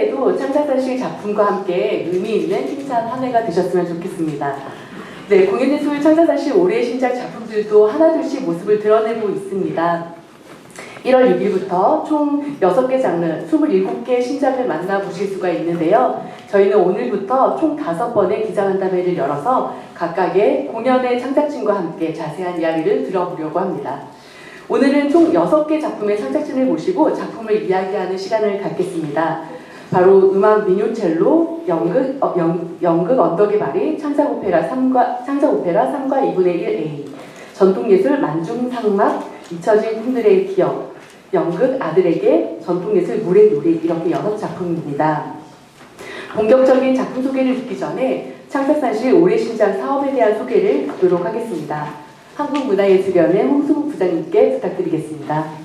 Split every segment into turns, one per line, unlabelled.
해에도 창작사실 작품과 함께 의미 있는 힘찬 한 해가 되셨으면 좋겠습니다. 네, 공연예술 창작사실 올해의 신작 작품들도 하나둘씩 모습을 드러내고 있습니다. 1월 6일부터 총 6개 장르 27개 신작을 만나보실 수가 있는데요. 저희는 오늘부터 총 5번의 기자간담회를 열어서 각각의 공연의 창작진과 함께 자세한 이야기를 들어보려고 합니다. 오늘은 총 6개 작품의 창작진을 모시고 작품을 이야기하는 시간을 갖겠습니다. 바로 음악 민요첼로, 연극 언덕의 발이, 창작오페라 3과 2분의 1A, 전통예술 만중상막, 잊혀진 꿈들의 기억, 연극 아들에게, 전통예술 물의 놀이, 이렇게 6작품입니다. 본격적인 작품 소개를 듣기 전에 창작사실 올해 신작 사업에 대한 소개를 듣도록 하겠습니다. 한국문화예술연의 홍수묵 부장님께 부탁드리겠습니다.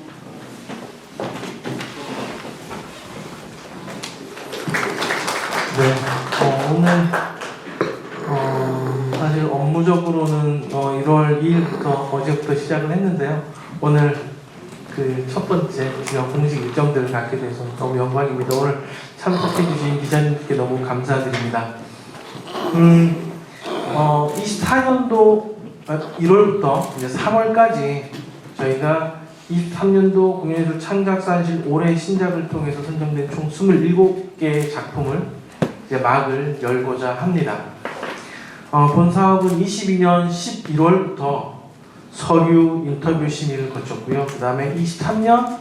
네, 오늘 사실 업무적으로는 1월 2일부터 어제부터 시작을 했는데요. 오늘 그 첫 번째 주요 공식 일정들을 갖게 돼서 너무 영광입니다. 오늘 참석해주신 기자님께 너무 감사드립니다. 24년도 1월부터 이제 3월까지 저희가 23년도 공연예술 창작사실 올해 신작을 통해서 선정된 총 27개의 작품을 이제 막을 열고자 합니다. 본 사업은 22년 11월부터 서류 인터뷰 심의를 거쳤고요. 그 다음에 23년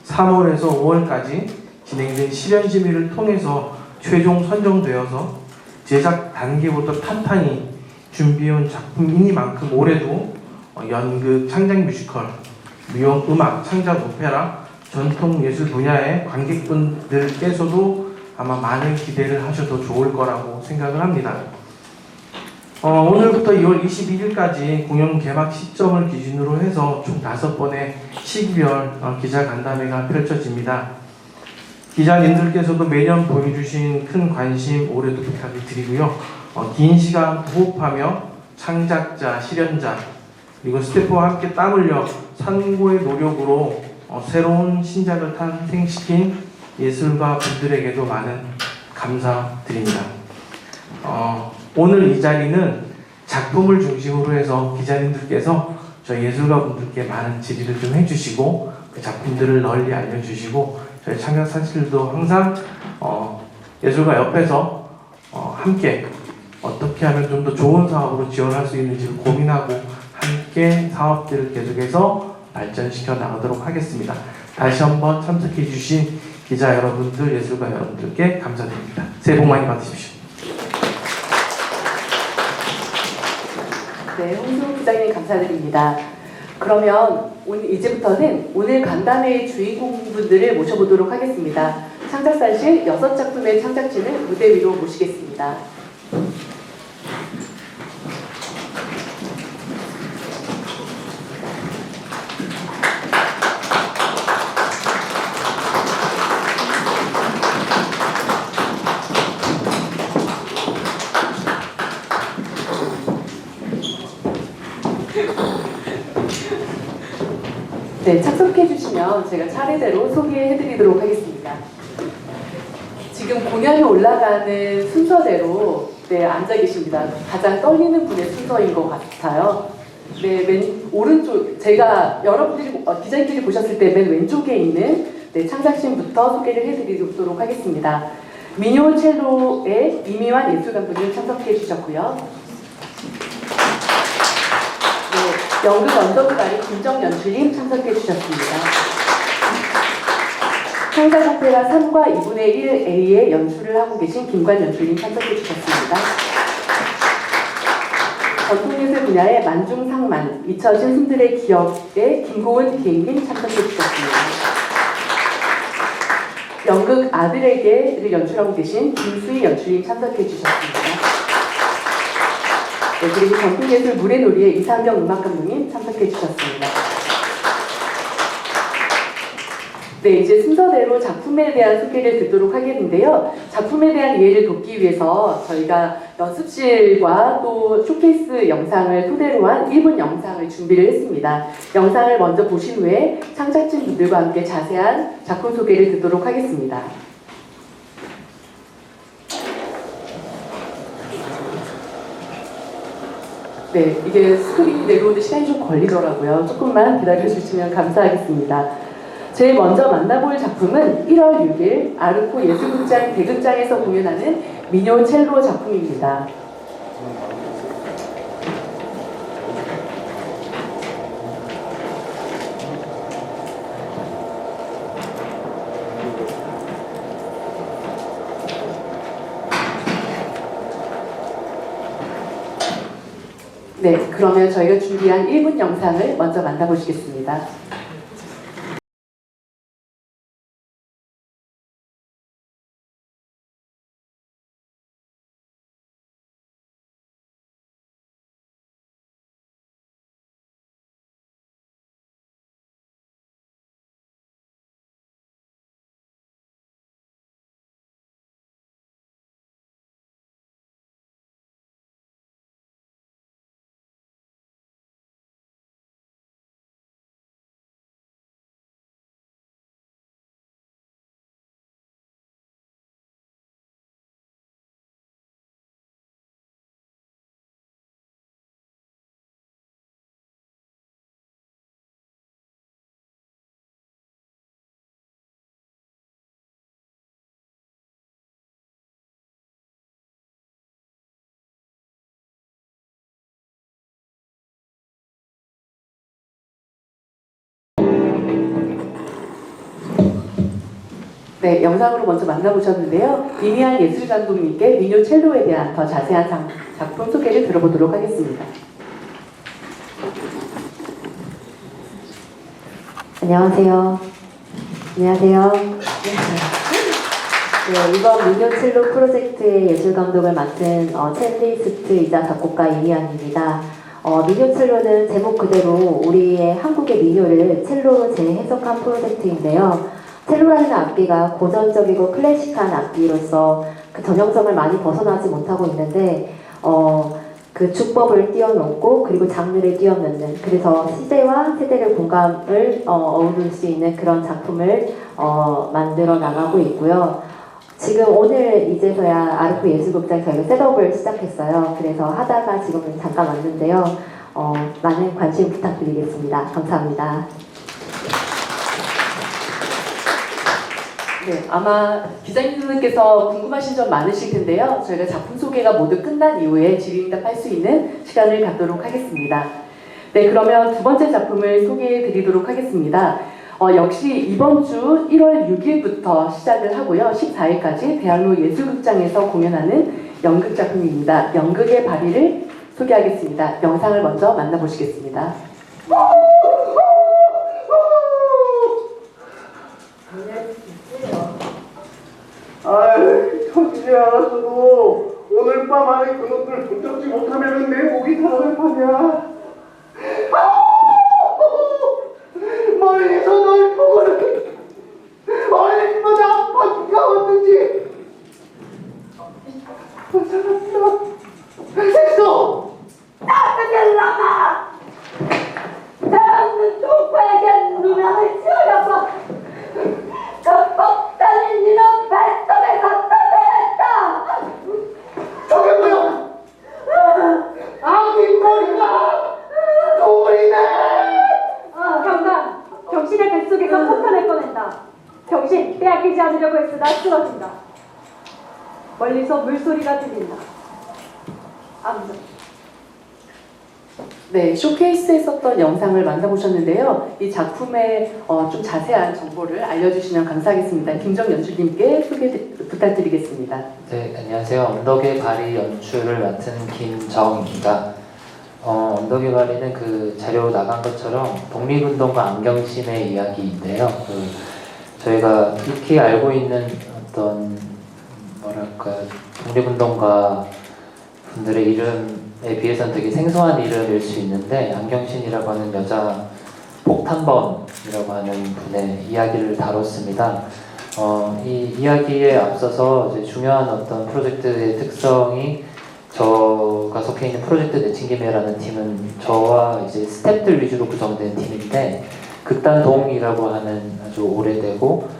3월에서 5월까지 진행된 실현 심의를 통해서 최종 선정되어서 제작 단계부터 탄탄히 준비해온 작품이니만큼 올해도 연극, 창작 뮤지컬, 무용, 음악, 창작 오페라, 전통 예술 분야의 관객분들께서도 아마 많은 기대를 하셔도 좋을 거라고 생각을 합니다. 오늘부터 2월 22일까지 공연 개막 시점을 기준으로 해서 총 5번의 시기별 기자간담회가 펼쳐집니다. 기자님들께서도 매년 보여주신 큰 관심 올해도 부탁을 드리고요. 긴 시간 호흡하며 창작자, 실현자, 그리고 스태프와 함께 땀 흘려 산고의 노력으로 새로운 신작을 탄생시킨 예술가 분들에게도 많은 감사드립니다. 오늘 이 자리는 작품을 중심으로 해서 기자님들께서 저희 예술가 분들께 많은 질의를 좀 해주시고 그 작품들을 널리 알려주시고 저희 창작사실도 항상 예술가 옆에서 함께 어떻게 하면 좀 더 좋은 사업으로 지원할 수 있는지를 고민하고 함께 사업들을 계속해서 발전시켜 나가도록 하겠습니다. 다시 한번 참석해 주신 기자 여러분들, 예술가 여러분들께 감사드립니다. 새해 복 많이 받으십시오.
네, 홍수묵 부장님 감사드립니다. 그러면 이제부터는 오늘 간담회의 주인공분들을 모셔보도록 하겠습니다. 창작사실 6작품의 창작진을 무대 위로 모시겠습니다. 네, 착석해 주시면 제가 차례대로 소개해 드리도록 하겠습니다. 지금 공연이 올라가는 순서대로 앉아 계십니다. 가장 떨리는 분의 순서인 것 같아요. 네, 맨 오른쪽, 제가 여러분들이, 기자님들이 보셨을 때 맨 왼쪽에 있는 창작진부터 소개를 해드리도록 하겠습니다. 민요첼로의 이미환 예술감독님 참석해 주셨고요. 연극 언덕의 발이 김정연출님 참석해 주셨습니다. 창작 오페라 3과 2분의 1A의 연출을 하고 계신 김관 연출님 참석해 주셨습니다. 전통예술 분야의 만중상만, 잊혀진 숨들의 기억의 김고은 비행님 참석해 주셨습니다. 연극 아들에게를 연출하고 계신 김수희 연출님 참석해 주셨습니다. 네, 그리고 전통예술 물의 놀이의 이상경 음악감독님 참석해 주셨습니다. 네, 이제 순서대로 작품에 대한 소개를 듣도록 하겠는데요. 작품에 대한 이해를 돕기 위해서 저희가 연습실과 또 쇼케이스 영상을 토대로 한 1분 영상을 준비를 했습니다. 영상을 먼저 보신 후에 창작진 분들과 함께 자세한 작품 소개를 듣도록 하겠습니다. 네, 이게 스크린이 내려오는데 시간이 좀 걸리더라고요. 조금만 기다려주시면 감사하겠습니다. 제일 먼저 만나볼 작품은 1월 6일 아르코 예술극장 대극장에서 공연하는 미뇨 첼로 작품입니다. 네, 그러면 저희가 준비한 1분 영상을 먼저 만나보시겠습니다. 네, 영상으로 먼저 만나보셨는데요. 이미안 예술감독님께 미뇨 첼로에 대한 더 자세한 작품 소개를 들어보도록 하겠습니다.
안녕하세요. 안녕하세요. 네, 이번 미뇨 첼로 프로젝트의 예술 감독을 맡은 첼리스트이자 작곡가 이미안입니다. 미뇨 첼로는 제목 그대로 우리의 한국의 민요를 첼로로 재해석한 프로젝트인데요. 첼로라는 악기가 고전적이고 클래식한 악기로서 그 전형성을 많이 벗어나지 못하고 있는데 그 주법을 뛰어넘고 그리고 장르를 뛰어넘는, 그래서 시대와 세대를 공감을 어우를 수 있는 그런 작품을 만들어 나가고 있고요. 지금 오늘 이제서야 아르코 예술극장 저희가 셋업을 시작했어요. 그래서 하다가 지금은 잠깐 왔는데요. 많은 관심 부탁드리겠습니다. 감사합니다.
네, 아마 기자님들께서 궁금하신 점 많으실 텐데요. 저희가 작품 소개가 모두 끝난 이후에 질의응답할 수 있는 시간을 갖도록 하겠습니다. 네, 그러면 두 번째 작품을 소개해 드리도록 하겠습니다. 역시 이번 주 1월 6일부터 시작을 하고요. 14일까지 대학로 예술극장에서 공연하는 연극 작품입니다. 연극의 발휘를 소개하겠습니다. 영상을 먼저 만나보시겠습니다.
아이, 터지지 않았어도 오늘 밤 안에 그놈들 붙잡지 못하면 내 목이 타락할 판이야. 멀리서 널 보고는 얼마나 아파트가 왔는지. 찾았어. 됐어.
나한테 나가! 사람은 누구에게 누명을 지어려고 그 폭탄을 니는 뱃속에 갖다 대했다!
저게 뭐야? 아기 머리가 돌이네.
경감! 병신의 뱃속에서 폭탄을 꺼낸다. 병신 빼앗기지 않으려고 했으나 쓰러진다. 멀리서 물소리가 들린다. 암전.
네, 쇼케이스에 썼던 영상을 만나보셨는데요. 이 작품의 좀 자세한 정보를 알려주시면 감사하겠습니다. 김정 연출님께 소개 부탁드리겠습니다.
네, 안녕하세요. 언덕의 발이 연출을 맡은 김정입니다. 언덕의 발이는 그 자료 나간 것처럼 독립운동가 안경신의 이야기인데요. 저희가 익히 알고 있는 어떤 뭐랄까 독립운동가 분들의 이름에 비해서는 되게 생소한 이름일 수 있는데, 안경신이라고 하는 여자 폭탄범이라고 하는 분의 이야기를 다뤘습니다. 이 이야기에 앞서서 이제 중요한 어떤 프로젝트의 특성이, 저가 속해 있는 프로젝트 내친김에라는 팀은 저와 이제 스태프들 위주로 구성된 팀인데, 극단동이라고 하는 아주 오래되고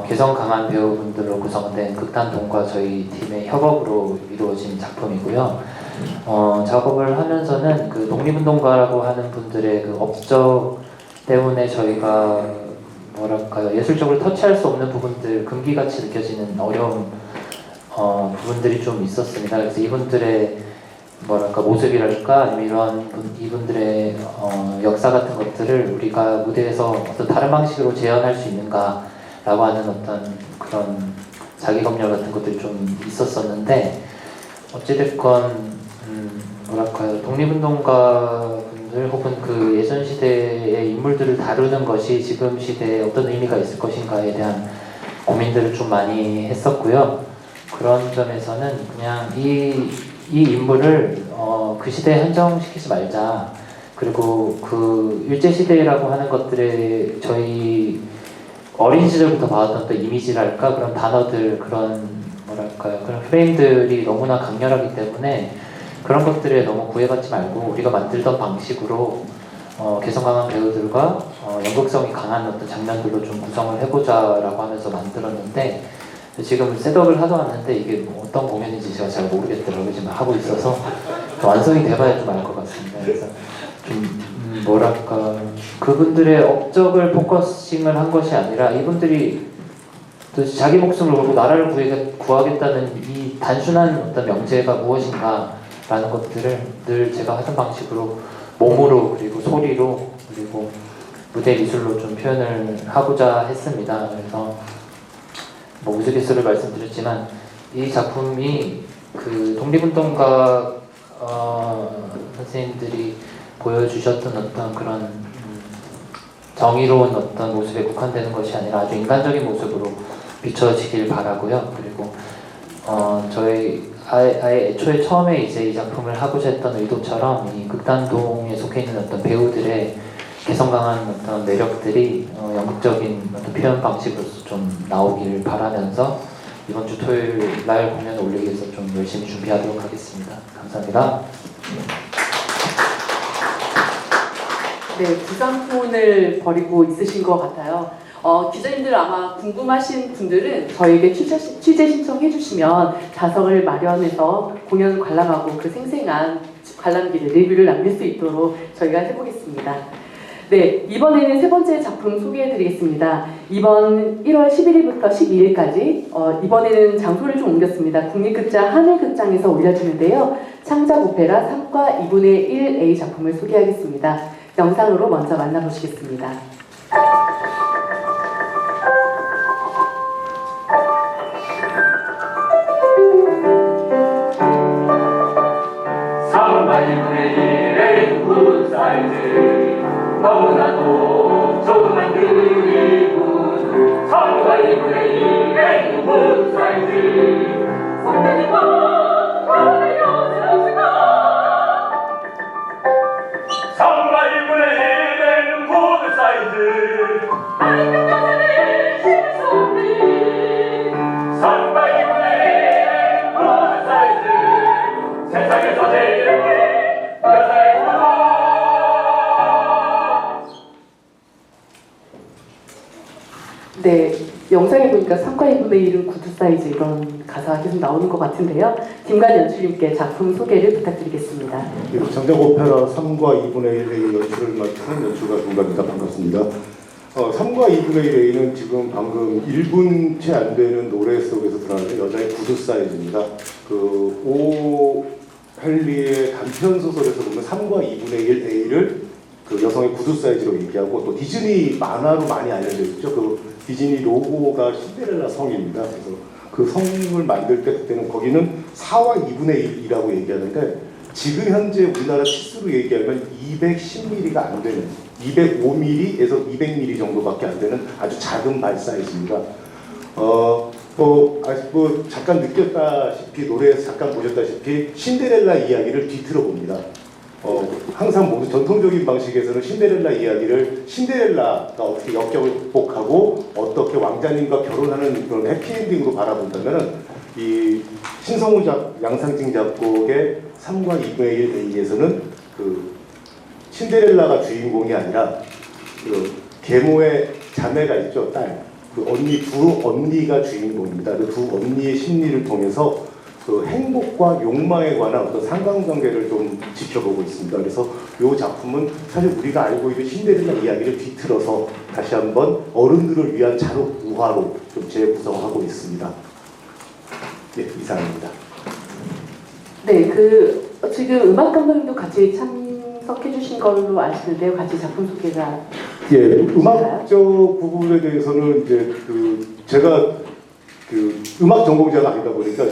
개성 강한 배우분들로 구성된 극단동과 저희 팀의 협업으로 이루어진 작품이고요. 작업을 하면서는 그 독립운동가라고 하는 분들의 그 업적 때문에 저희가 뭐랄까요, 예술적으로 터치할 수 없는 부분들, 금기같이 느껴지는 어려운 부분들이 좀 있었습니다. 그래서 이분들의 뭐랄까 모습이랄까 아니면 이분들의 역사 같은 것들을 우리가 무대에서 어떤 다른 방식으로 재현할 수 있는가라고 하는 어떤 그런 자기검열 같은 것들이 좀 있었었는데, 어찌됐건 뭐랄까요, 독립운동가 분들 혹은 그 예전 시대의 인물들을 다루는 것이 지금 시대에 어떤 의미가 있을 것인가에 대한 고민들을 좀 많이 했었고요. 그런 점에서는 그냥 이 인물을 그 시대에 한정시키지 말자. 그리고 그 일제시대라고 하는 것들에 저희 어린 시절부터 봐왔던 또 이미지랄까, 그런 단어들, 그런 뭐랄까요, 그런 프레임들이 너무나 강렬하기 때문에 그런 것들에 너무 구애받지 말고 우리가 만들던 방식으로 개성 강한 배우들과 연극성이 강한 어떤 장면들로 좀 구성을 해보자라고 하면서 만들었는데, 지금 셋업을 하도 왔는데 이게 뭐 어떤 공연인지 제가 잘 모르겠더라고요. 지금 하고 있어서 완성이 돼봐야 좀 알 것 같습니다. 그래서 좀 뭐랄까, 그분들의 업적을 포커싱을 한 것이 아니라 이분들이 또 자기 목숨을 걸고 나라를 구하겠다는 이 단순한 어떤 명제가 무엇인가라는 것들을 늘 제가 하던 방식으로 몸으로 그리고 소리로 그리고 무대 미술로 좀 표현을 하고자 했습니다. 그래서 뭐 우스갯소리를 말씀드렸지만 이 작품이 그 독립운동가 선생님들이 보여주셨던 어떤 그런 정의로운 어떤 모습에 국한되는 것이 아니라 아주 인간적인 모습으로 비춰지길 바라고요. 그리고 저희 아예 애초에 처음에 이제 이 작품을 하고자 했던 의도처럼 이 극단동에 속해 있는 어떤 배우들의 개성 강한 어떤 매력들이 연극적인 어떤 표현 방식으로서 좀 나오길 바라면서 이번 주 토요일 날 공연을 올리기 위해서 좀 열심히 준비하도록 하겠습니다. 감사합니다.
네, 부상폰을 버리고 있으신 것 같아요. 기자님들 아마 궁금하신 분들은 저에게 취재 신청해 주시면 좌석을 마련해서 공연 관람하고 그 생생한 관람기를 리뷰를 남길 수 있도록 저희가 해보겠습니다. 네, 이번에는 세 번째 작품 소개해드리겠습니다. 이번 1월 11일부터 12일까지 이번에는 장소를 좀 옮겼습니다. 국립극장 하늘극장에서 올려지는데요. 창작 오페라 3과 2분의 1A 작품을 소개하겠습니다. 영상으로 먼저 만나보시겠습니다.
너무나도 조그만 그리군 선과 이분의 일의 굿 사이즈 선배님과 그의 여자가 선과 이분의 일의 굿 사이즈 아이들 여자의 신소리 선과 이분의 일의 굿 사이즈 세상에서 제일 여자의
네, 영상에 보니까 3과 2분의 1은 구두 사이즈 이런 가사가 계속 나오는 것 같은데요. 김관 연출님께 작품 소개를 부탁드리겠습니다.
장작 오페라 3과 2분의 1의 연출을 맡은 연출가 김관입니다. 반갑습니다. 3과 2분의 1A는 지금 방금 1분 채 안 되는 노래 속에서 드러나는 여자의 구두 사이즈입니다. 그 오 헨리의 단편 소설에서 보면 3과 2분의 1A를 그 여성의 구두 사이즈로 얘기하고, 또 디즈니 만화로 많이 알려져 있죠. 그 디즈니 로고가 신데렐라 성입니다. 그래서 그 성을 만들 때 그때는 거기는 4와 2분의 1이라고 얘기하는데, 지금 현재 우리나라 치수로 얘기하면 210mm가 안 되는, 205mm에서 200mm 정도밖에 안 되는 아주 작은 발 사이즈입니다. 잠깐 느꼈다시피, 노래에서 잠깐 보셨다시피 신데렐라 이야기를 뒤틀어 봅니다. 항상 모두 전통적인 방식에서는 신데렐라 이야기를 신데렐라가 어떻게 역경을 극복하고 어떻게 왕자님과 결혼하는 그런 해피엔딩으로 바라본다면, 이 신성우 양상징 작곡의 3과 2분의 1A에서는 그 신데렐라가 주인공이 아니라 그 계모의 자매가 있죠, 딸. 그 언니, 두 언니가 주인공입니다. 그 두 언니의 심리를 통해서 그 행복과 욕망에 관한 어떤 상관관계를 좀 지켜보고 있습니다. 그래서 이 작품은 사실 우리가 알고 있는 신데렐라 이야기를 뒤틀어서 다시 한번 어른들을 위한 자로 우화로 좀 재구성하고 있습니다. 네, 이상입니다.
네, 지금 음악 감독님도 같이 참석해 주신 걸로 아시는데요. 같이 작품 소개가.
예, 음악적 부분에 대해서는 이제 제가 음악 전공자가 아니다 보니까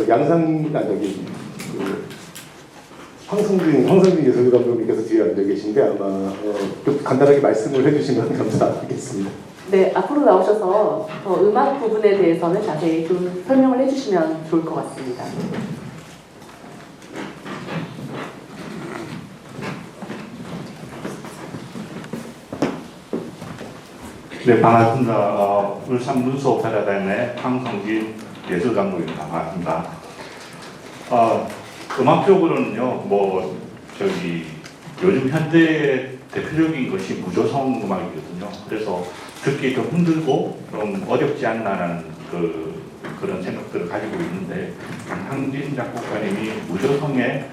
황성진 예술 감독님께서 뒤에 앉아 계신데 아마 좀 간단하게 말씀을 해주시면 감사하겠습니다.
네, 앞으로 나오셔서 음악 부분에 대해서는 자세히 좀 설명을 해주시면 좋을 것 같습니다.
네, 반갑습니다. 울산 문수 오페라단의 황성진 예술감독입니다. 반갑습니다. 음악적으로는요, 요즘 현대의 대표적인 것이 무조성 음악이거든요. 그래서 듣기 좀 힘들고 좀 어렵지 않나라는 그런 생각들을 가지고 있는데, 황성진 작곡가님이 무조성의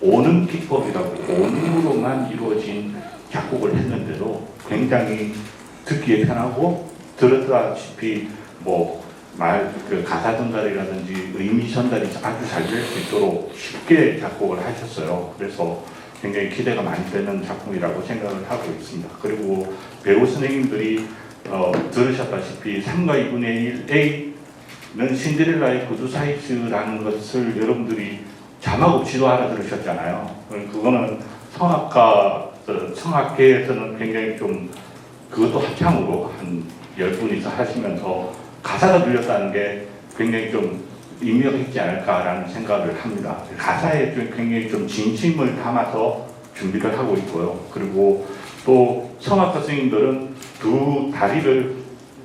오는 기법이라고 오음으로만 이루어진 작곡을 했는데도 굉장히 듣기에 편하고 들었다시피 가사 전달이라든지 의미 전달이 아주 잘 될 수 있도록 쉽게 작곡을 하셨어요. 그래서 굉장히 기대가 많이 되는 작품이라고 생각을 하고 있습니다. 그리고 배우 선생님들이 들으셨다시피 3과 2분의 1A는 신데렐라의 구두 사이즈라는 것을 여러분들이 자막 없이도 알아들으셨잖아요. 그거는 성악계에서는 굉장히 좀 그것도 합창으로 한 10분이서 하시면서 가사가 들렸다는 게 굉장히 좀 의미가 있지 않을까라는 생각을 합니다. 가사에 좀 굉장히 좀 진심을 담아서 준비를 하고 있고요. 그리고 또 성악가 선생님들은 두 다리를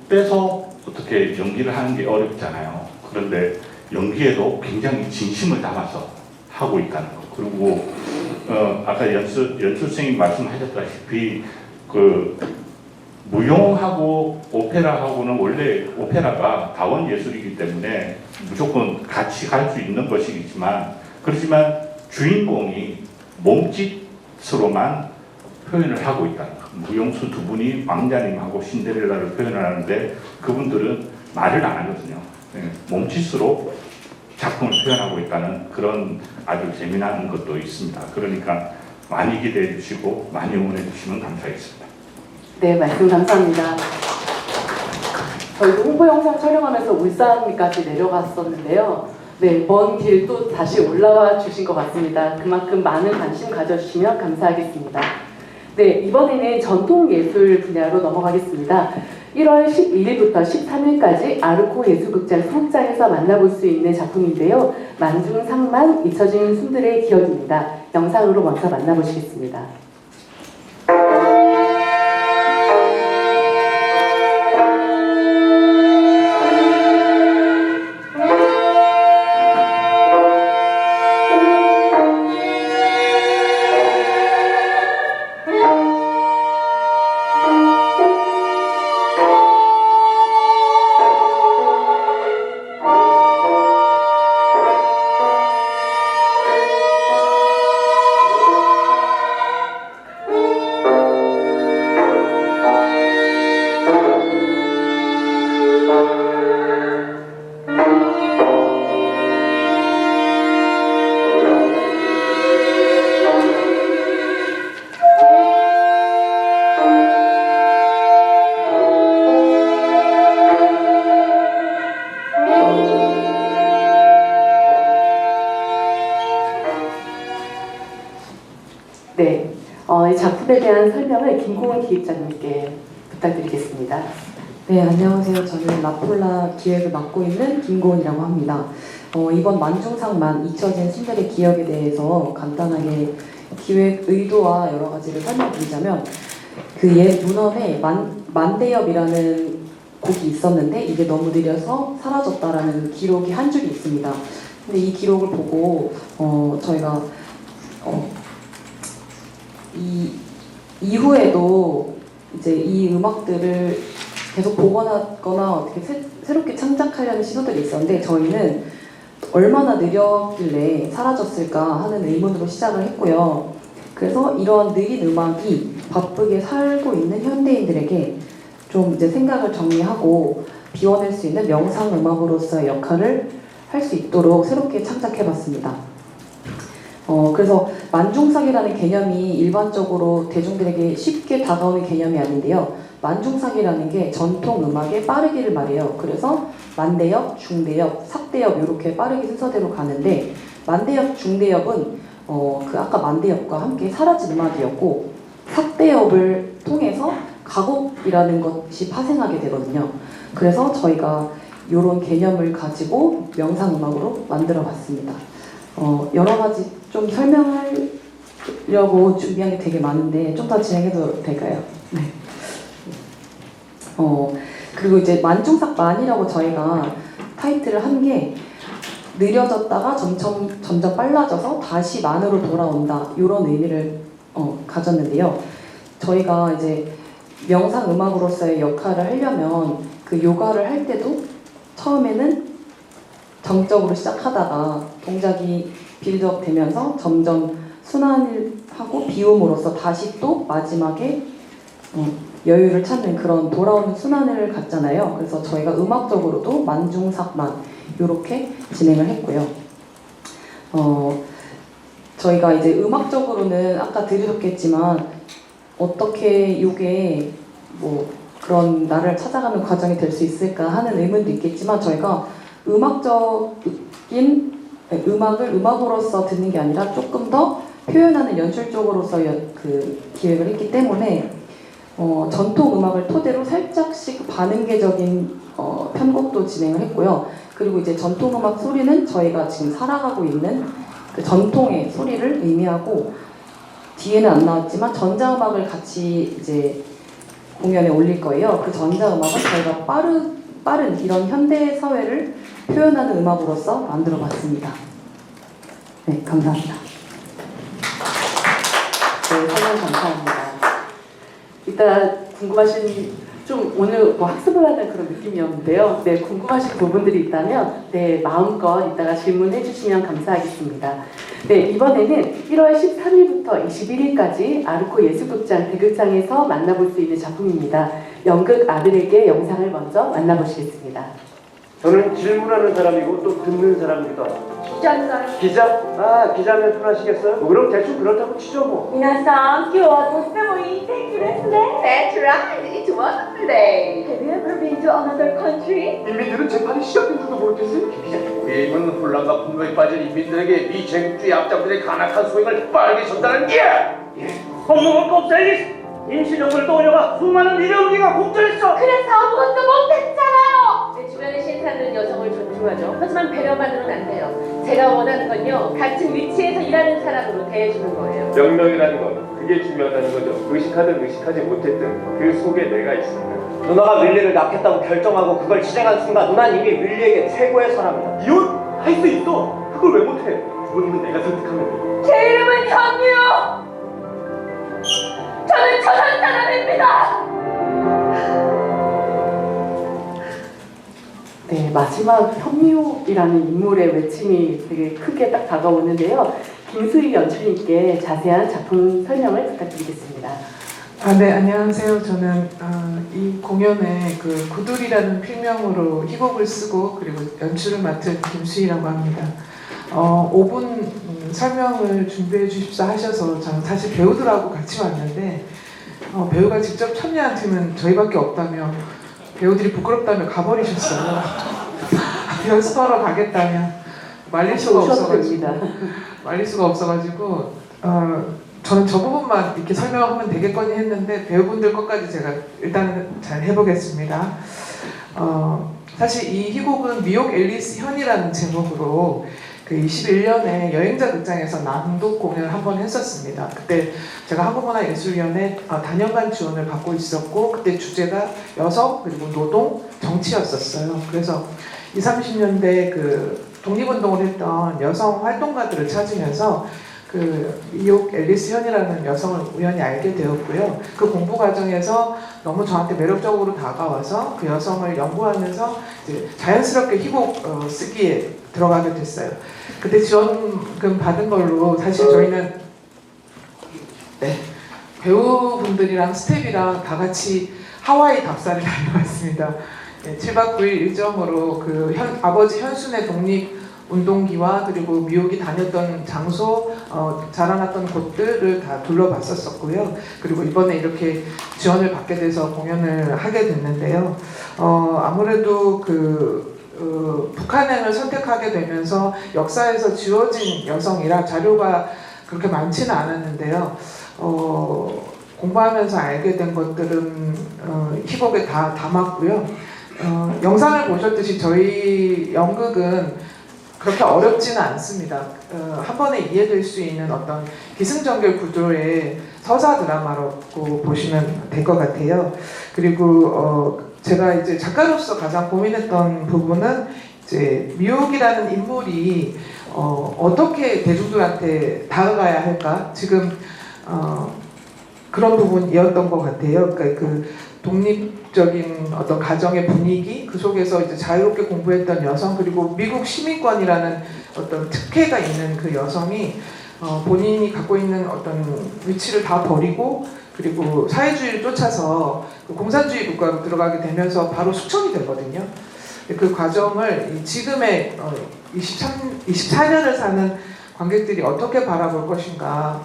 빼서 어떻게 연기를 하는 게 어렵잖아요. 그런데 연기에도 굉장히 진심을 담아서 하고 있다는 거. 그리고 아까 연출 선생님 말씀하셨다시피 무용하고 오페라하고는 원래 오페라가 다원 예술이기 때문에 무조건 같이 갈 수 있는 것이지만 그렇지만 주인공이 몸짓으로만 표현을 하고 있다는 거. 무용수 두 분이 왕자님하고 신데렐라를 표현을 하는데 그분들은 말을 안 하거든요. 몸짓으로 작품을 표현하고 있다는 그런 아주 재미난 것도 있습니다. 그러니까 많이 기대해 주시고 많이 응원해 주시면 감사하겠습니다.
네, 말씀 감사합니다. 저희도 홍보 영상 촬영하면서 울산까지 내려갔었는데요. 네, 먼 길 또 다시 올라와 주신 것 같습니다. 그만큼 많은 관심 가져주시면 감사하겠습니다. 네, 이번에는 전통예술 분야로 넘어가겠습니다. 1월 11일부터 13일까지 아르코 예술극장 소극장에서 만나볼 수 있는 작품인데요. 만중상만 잊혀진 숨들의 기억입니다. 영상으로 먼저 만나보시겠습니다. 네, 이 작품에 대한 설명을 김고은 기획자님께 부탁드리겠습니다.
네, 안녕하세요. 저는 라폴라 기획을 맡고 있는 김고은이라고 합니다. 이번 만중상만 잊혀진 신들의 기억에 대해서 간단하게 기획 의도와 여러 가지를 설명드리자면 그 옛 문헌에 만대엽이라는 곡이 있었는데 이게 너무 느려서 사라졌다라는 기록이 한 줄이 있습니다. 근데 이 기록을 보고 저희가 이후에도 이제 이 음악들을 계속 복원하거나 어떻게 새롭게 창작하려는 시도들이 있었는데 저희는 얼마나 느렸길래 사라졌을까 하는 의문으로 시작을 했고요. 그래서 이러한 느린 음악이 바쁘게 살고 있는 현대인들에게 좀 이제 생각을 정리하고 비워낼 수 있는 명상 음악으로서의 역할을 할 수 있도록 새롭게 창작해봤습니다. 그래서 만중삭이라는 개념이 일반적으로 대중들에게 쉽게 다가오는 개념이 아닌데요. 만중삭이라는 게 전통 음악의 빠르기를 말해요. 그래서 만대엽, 중대엽, 삭대엽 이렇게 빠르게 순서대로 가는데 만대엽, 중대엽은 그 아까 만대엽과 함께 사라진 음악이었고 삭대엽을 통해서 가곡이라는 것이 파생하게 되거든요. 그래서 저희가 이런 개념을 가지고 명상 음악으로 만들어 봤습니다. 여러 가지 좀 설명하려고 준비한 게 되게 많은데 좀 더 진행해도 될까요? 네. 그리고 이제 만중삭만이라고 저희가 타이틀을 한 게 느려졌다가 점점 빨라져서 다시 만으로 돌아온다 이런 의미를 가졌는데요. 저희가 이제 명상 음악으로서의 역할을 하려면 그 요가를 할 때도 처음에는 정적으로 시작하다가 동작이 빌드업 되면서 점점 순환을 하고 비움으로써 다시 또 마지막에 여유를 찾는 그런 돌아오는 순환을 갖잖아요. 그래서 저희가 음악적으로도 만중삭만 이렇게 진행을 했고요. 저희가 이제 음악적으로는 아까 들으셨겠지만 어떻게 이게 뭐 그런 나를 찾아가는 과정이 될 수 있을까 하는 의문도 있겠지만 저희가 음악적인 음악을 음악으로서 듣는 게 아니라 조금 더 표현하는 연출적으로서 그 기획을 했기 때문에 전통 음악을 토대로 살짝씩 반응계적인 편곡도 진행을 했고요. 그리고 이제 전통 음악 소리는 저희가 지금 살아가고 있는 그 전통의 소리를 의미하고 뒤에는 안 나왔지만 전자음악을 같이 이제 공연에 올릴 거예요. 그 전자음악은 저희가 빠른 이런 현대 사회를 표현하는 음악으로서 만들어 봤습니다. 네, 감사합니다.
네, 설명 감사합니다. 이따 궁금하신 좀 오늘 뭐 학습을 하는 그런 느낌이었는데요. 네, 궁금하신 부분들이 있다면 네, 마음껏 이따가 질문해 주시면 감사하겠습니다. 네, 이번에는 1월 13일부터 21일까지 아르코 예술극장 대극장에서 만나볼 수 있는 작품입니다. 연극 아들에게 영상을 먼저 만나보시겠습니다.
저는 질문하는 사람이고 또 듣는 사람이기도 하고. 기자? 아, 기자면 편하시겠어요? 그럼 대충 그렇다고 치죠 뭐.
皆さん、今日はとってもいい天気ですね。
That's right, it's wonderful day.
Have you ever been to another country?
인민들은 재판이 시작된 줄도 모르겠어요? 기자, 우리는 혼란과 분노에 빠진 인민들에게 미쟁주의 악장들의 간악한 소행을 빠르게 전달하는 게!
법무부 껍데기 임시정부를 떠오려가 수많은 미래우기가 공존했어.
그래서 아무것도 못했잖아요.
내 주변의 신사들은 여성을 존중하죠. 하지만 배려만으로는 안 돼요. 제가 원하는 건요, 같은 위치에서 일하는 사람으로 대해주는 거예요.
명령이라는 건 그게 중요하다는 거죠. 의식하든 의식하지 못했든 그 속에 내가 있습니다.
누나가 윌리를 낳겠다고 결정하고 그걸 실행한 순간 누나는 이미 윌리에게 최고의 사람이다.
이혼? 할 수 있어! 그걸 왜 못해? 부모님은 내가 선택하면 돼.
제 이름은 현미요. 저는 조선 사람입니다.
네, 마지막 현미호이라는 인물의 외침이 되게 크게 딱 다가오는데요. 김수희 연출님께 자세한 작품 설명을 부탁드리겠습니다.
네, 안녕하세요. 저는 이 공연에 그 구둘이라는 필명으로 희곡을 쓰고 그리고 연출을 맡은 김수희라고 합니다. 5분 설명을 준비해 주십사 하셔서 저는 사실 배우들하고 같이 왔는데 배우가 직접 참여한 팀은 저희밖에 없다며 배우들이 부끄럽다며 가버리셨어요. 연습하러 가겠다며 말릴 수가 없어가지고 저는 저 부분만 이렇게 설명하면 되겠거니 했는데 배우분들 것까지 제가 일단은 잘 해보겠습니다. 사실 이 희곡은 미옥 앨리스 현이라는 제목으로 그 21년에 여행자 극장에서 낭독 공연을 한 번 했었습니다. 그때 제가 한국문화예술위원회 단연간 지원을 받고 있었고 그때 주제가 여성 그리고 노동 정치였었어요. 그래서 20, 30년대 그 독립운동을 했던 여성 활동가들을 찾으면서
그 미옥 앨리스 현이라는 여성을 우연히 알게 되었고요. 그 공부 과정에서 너무 저한테 매력적으로 다가와서 그 여성을 연구하면서 이제 자연스럽게 희곡 쓰기에 들어가게 됐어요. 그때 지원금 받은 걸로 사실 저희는 배우분들이랑 스텝이랑 다 같이 하와이 답사를 다녀왔습니다. 7박 9일 일정으로 그 아버지 현순의 독립운동기와 그리고 미옥이 다녔던 장소, 자라났던 곳들을 다 둘러봤었고요. 그리고 이번에 이렇게 지원을 받게 돼서 공연을 하게 됐는데요. 아무래도 북한행을 선택하게 되면서 역사에서 지워진 여성이라 자료가 그렇게 많지는 않았는데요. 공부하면서 알게 된 것들은 희곡에 다 담았고요. 영상을 보셨듯이 저희 연극은 그렇게 어렵지는 않습니다. 한 번에 이해될 수 있는 어떤 기승전결 구조의 서사 드라마라고 보시면 될 것 같아요. 그리고 제가 이제 작가로서 가장 고민했던 부분은 이제 미옥이라는 인물이 어떻게 대중들한테 다가가야 할까? 지금 그런 부분이었던 것 같아요. 그러니까 그 독립적인 어떤 가정의 분위기, 그 속에서 이제 자유롭게 공부했던 여성, 그리고 미국 시민권이라는 어떤 특혜가 있는 그 여성이 본인이 갖고 있는 어떤 위치를 다 버리고 그리고 사회주의를 쫓아서 그 공산주의 국가로 들어가게 되면서 바로 숙청이 되거든요. 그 과정을 지금의 24년을 사는 관객들이 어떻게 바라볼 것인가,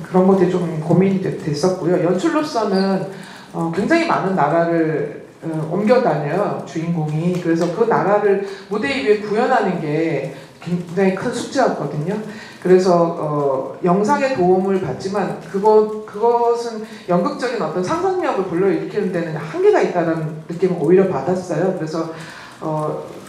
그런 것들이 좀 고민이 됐었고요. 연출로서는 굉장히 많은 나라를 옮겨 다녀요, 주인공이. 그래서 그 나라를 무대 위에 구현하는 게 굉장히 큰 숙제였거든요. 그래서 영상의 도움을 받지만 그것은 연극적인 어떤 상상력을 불러일으키는 데는 한계가 있다는 느낌을 오히려 받았어요. 그래서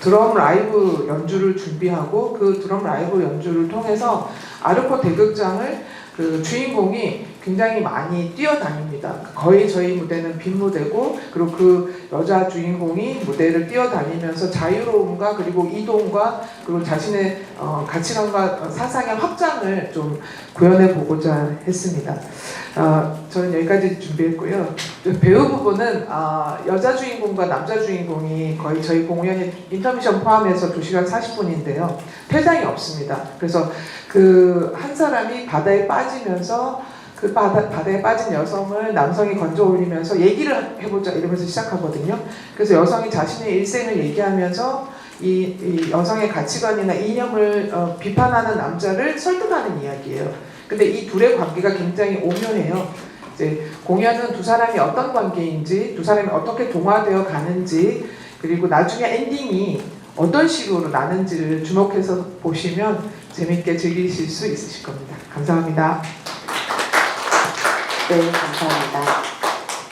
드럼 라이브 연주를 준비하고 그 드럼 라이브 연주를 통해서 아르코 대극장을 그 주인공이 굉장히 많이 뛰어다닙니다. 거의 저희 무대는 빈 무대고, 그리고 그 여자 주인공이 무대를 뛰어다니면서 자유로움과 그리고 이동과 그리고 자신의 가치관과 사상의 확장을 좀 구현해 보고자 했습니다. 저는 여기까지 준비했고요. 배우 부분은 여자 주인공과 남자 주인공이 거의 저희 공연의 인터미션 포함해서 2시간 40분인데요. 퇴장이 없습니다. 그래서 그 한 사람이 바다에 빠지면서 그 바다에 빠진 여성을 남성이 건져 올리면서 얘기를 해보자 이러면서 시작하거든요. 그래서 여성이 자신의 일생을 얘기하면서 이 여성의 가치관이나 이념을 비판하는 남자를 설득하는 이야기예요. 근데 이 둘의 관계가 굉장히 오묘해요. 이제 공연은 두 사람이 어떤 관계인지, 두 사람이 어떻게 동화되어 가는지, 그리고 나중에 엔딩이 어떤 식으로 나는지를 주목해서 보시면 재밌게 즐기실 수 있으실 겁니다. 감사합니다.
네, 감사합니다.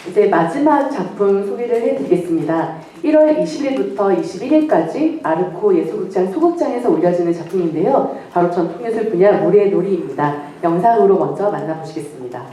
이제 마지막 작품 소개를 해드리겠습니다. 1월 20일부터 21일까지 아르코 예술극장 소극장에서 올려지는 작품인데요. 바로 전통예술 분야 모래놀이입니다. 영상으로 먼저 만나보시겠습니다.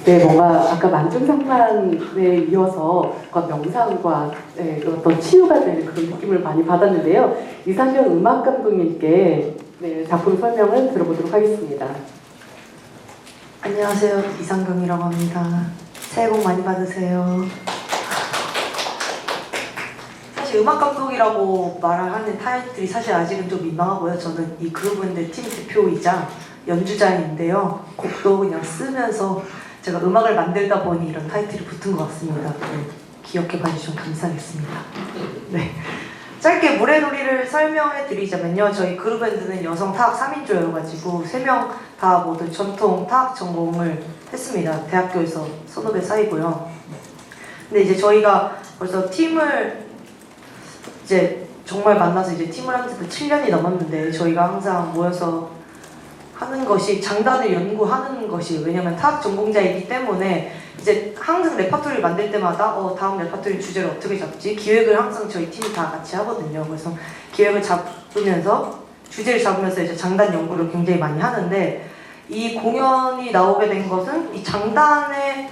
네, 뭔가 아까 만중상만에 이어서 명상과 어떤 치유가 되는 그런 느낌을 많이 받았는데요. 이상경 음악감독님께 작품 설명을 들어보도록 하겠습니다.
안녕하세요, 이상경이라고 합니다. 새해 복 많이 받으세요. 사실 음악감독이라고 말을 하는 타이틀이 사실 아직은 좀 민망하고요. 저는 이 그룹밴드 팀 대표이자 연주자인데요. 곡도 그냥 쓰면서 제가 음악을 만들다 보니 이런 타이틀이 붙은 것 같습니다. 네, 기억해 봐주시면 감사하겠습니다. 네. 짧게 물의놀이를 설명해 드리자면요. 저희 그룹밴드는 여성 타악 3인조여가지고 3명 다 모두 전통 타악 전공을 했습니다. 대학교에서 선후배 사이고요. 근데 이제 저희가 벌써 팀을 이제 정말 만나서 이제 팀을 한 지도 7년이 넘었는데 저희가 항상 모여서 하는 것이 장단을 연구하는 것이 왜냐면 타악 전공자이기 때문에 이제 항상 레퍼토리를 만들 때마다 다음 레퍼토리 주제를 어떻게 잡지? 기획을 항상 저희 팀이 다 같이 하거든요. 그래서 기획을 잡으면서 주제를 잡으면서 이제 장단 연구를 굉장히 많이 하는데 이 공연이 나오게 된 것은 이 장단에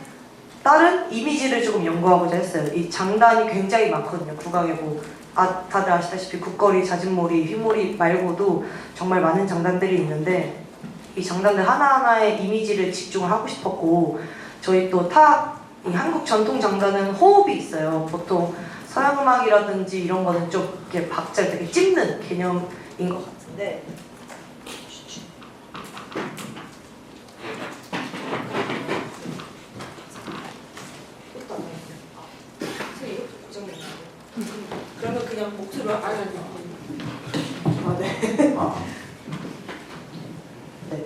따른 이미지를 조금 연구하고자 했어요. 이 장단이 굉장히 많거든요. 국악에 뭐 다들 아시다시피 국거리, 잦은몰이, 휘몰이 말고도 정말 많은 장단들이 있는데 이 장단들 하나하나의 이미지를 집중을 하고 싶었고 저희 또 이 한국 전통 장단은 호흡이 있어요. 보통 서양 음악이라든지 이런 거는 좀 이렇게 박자를 되게 찝는 개념인 것 같은데
그러면 그냥 목소리로
네.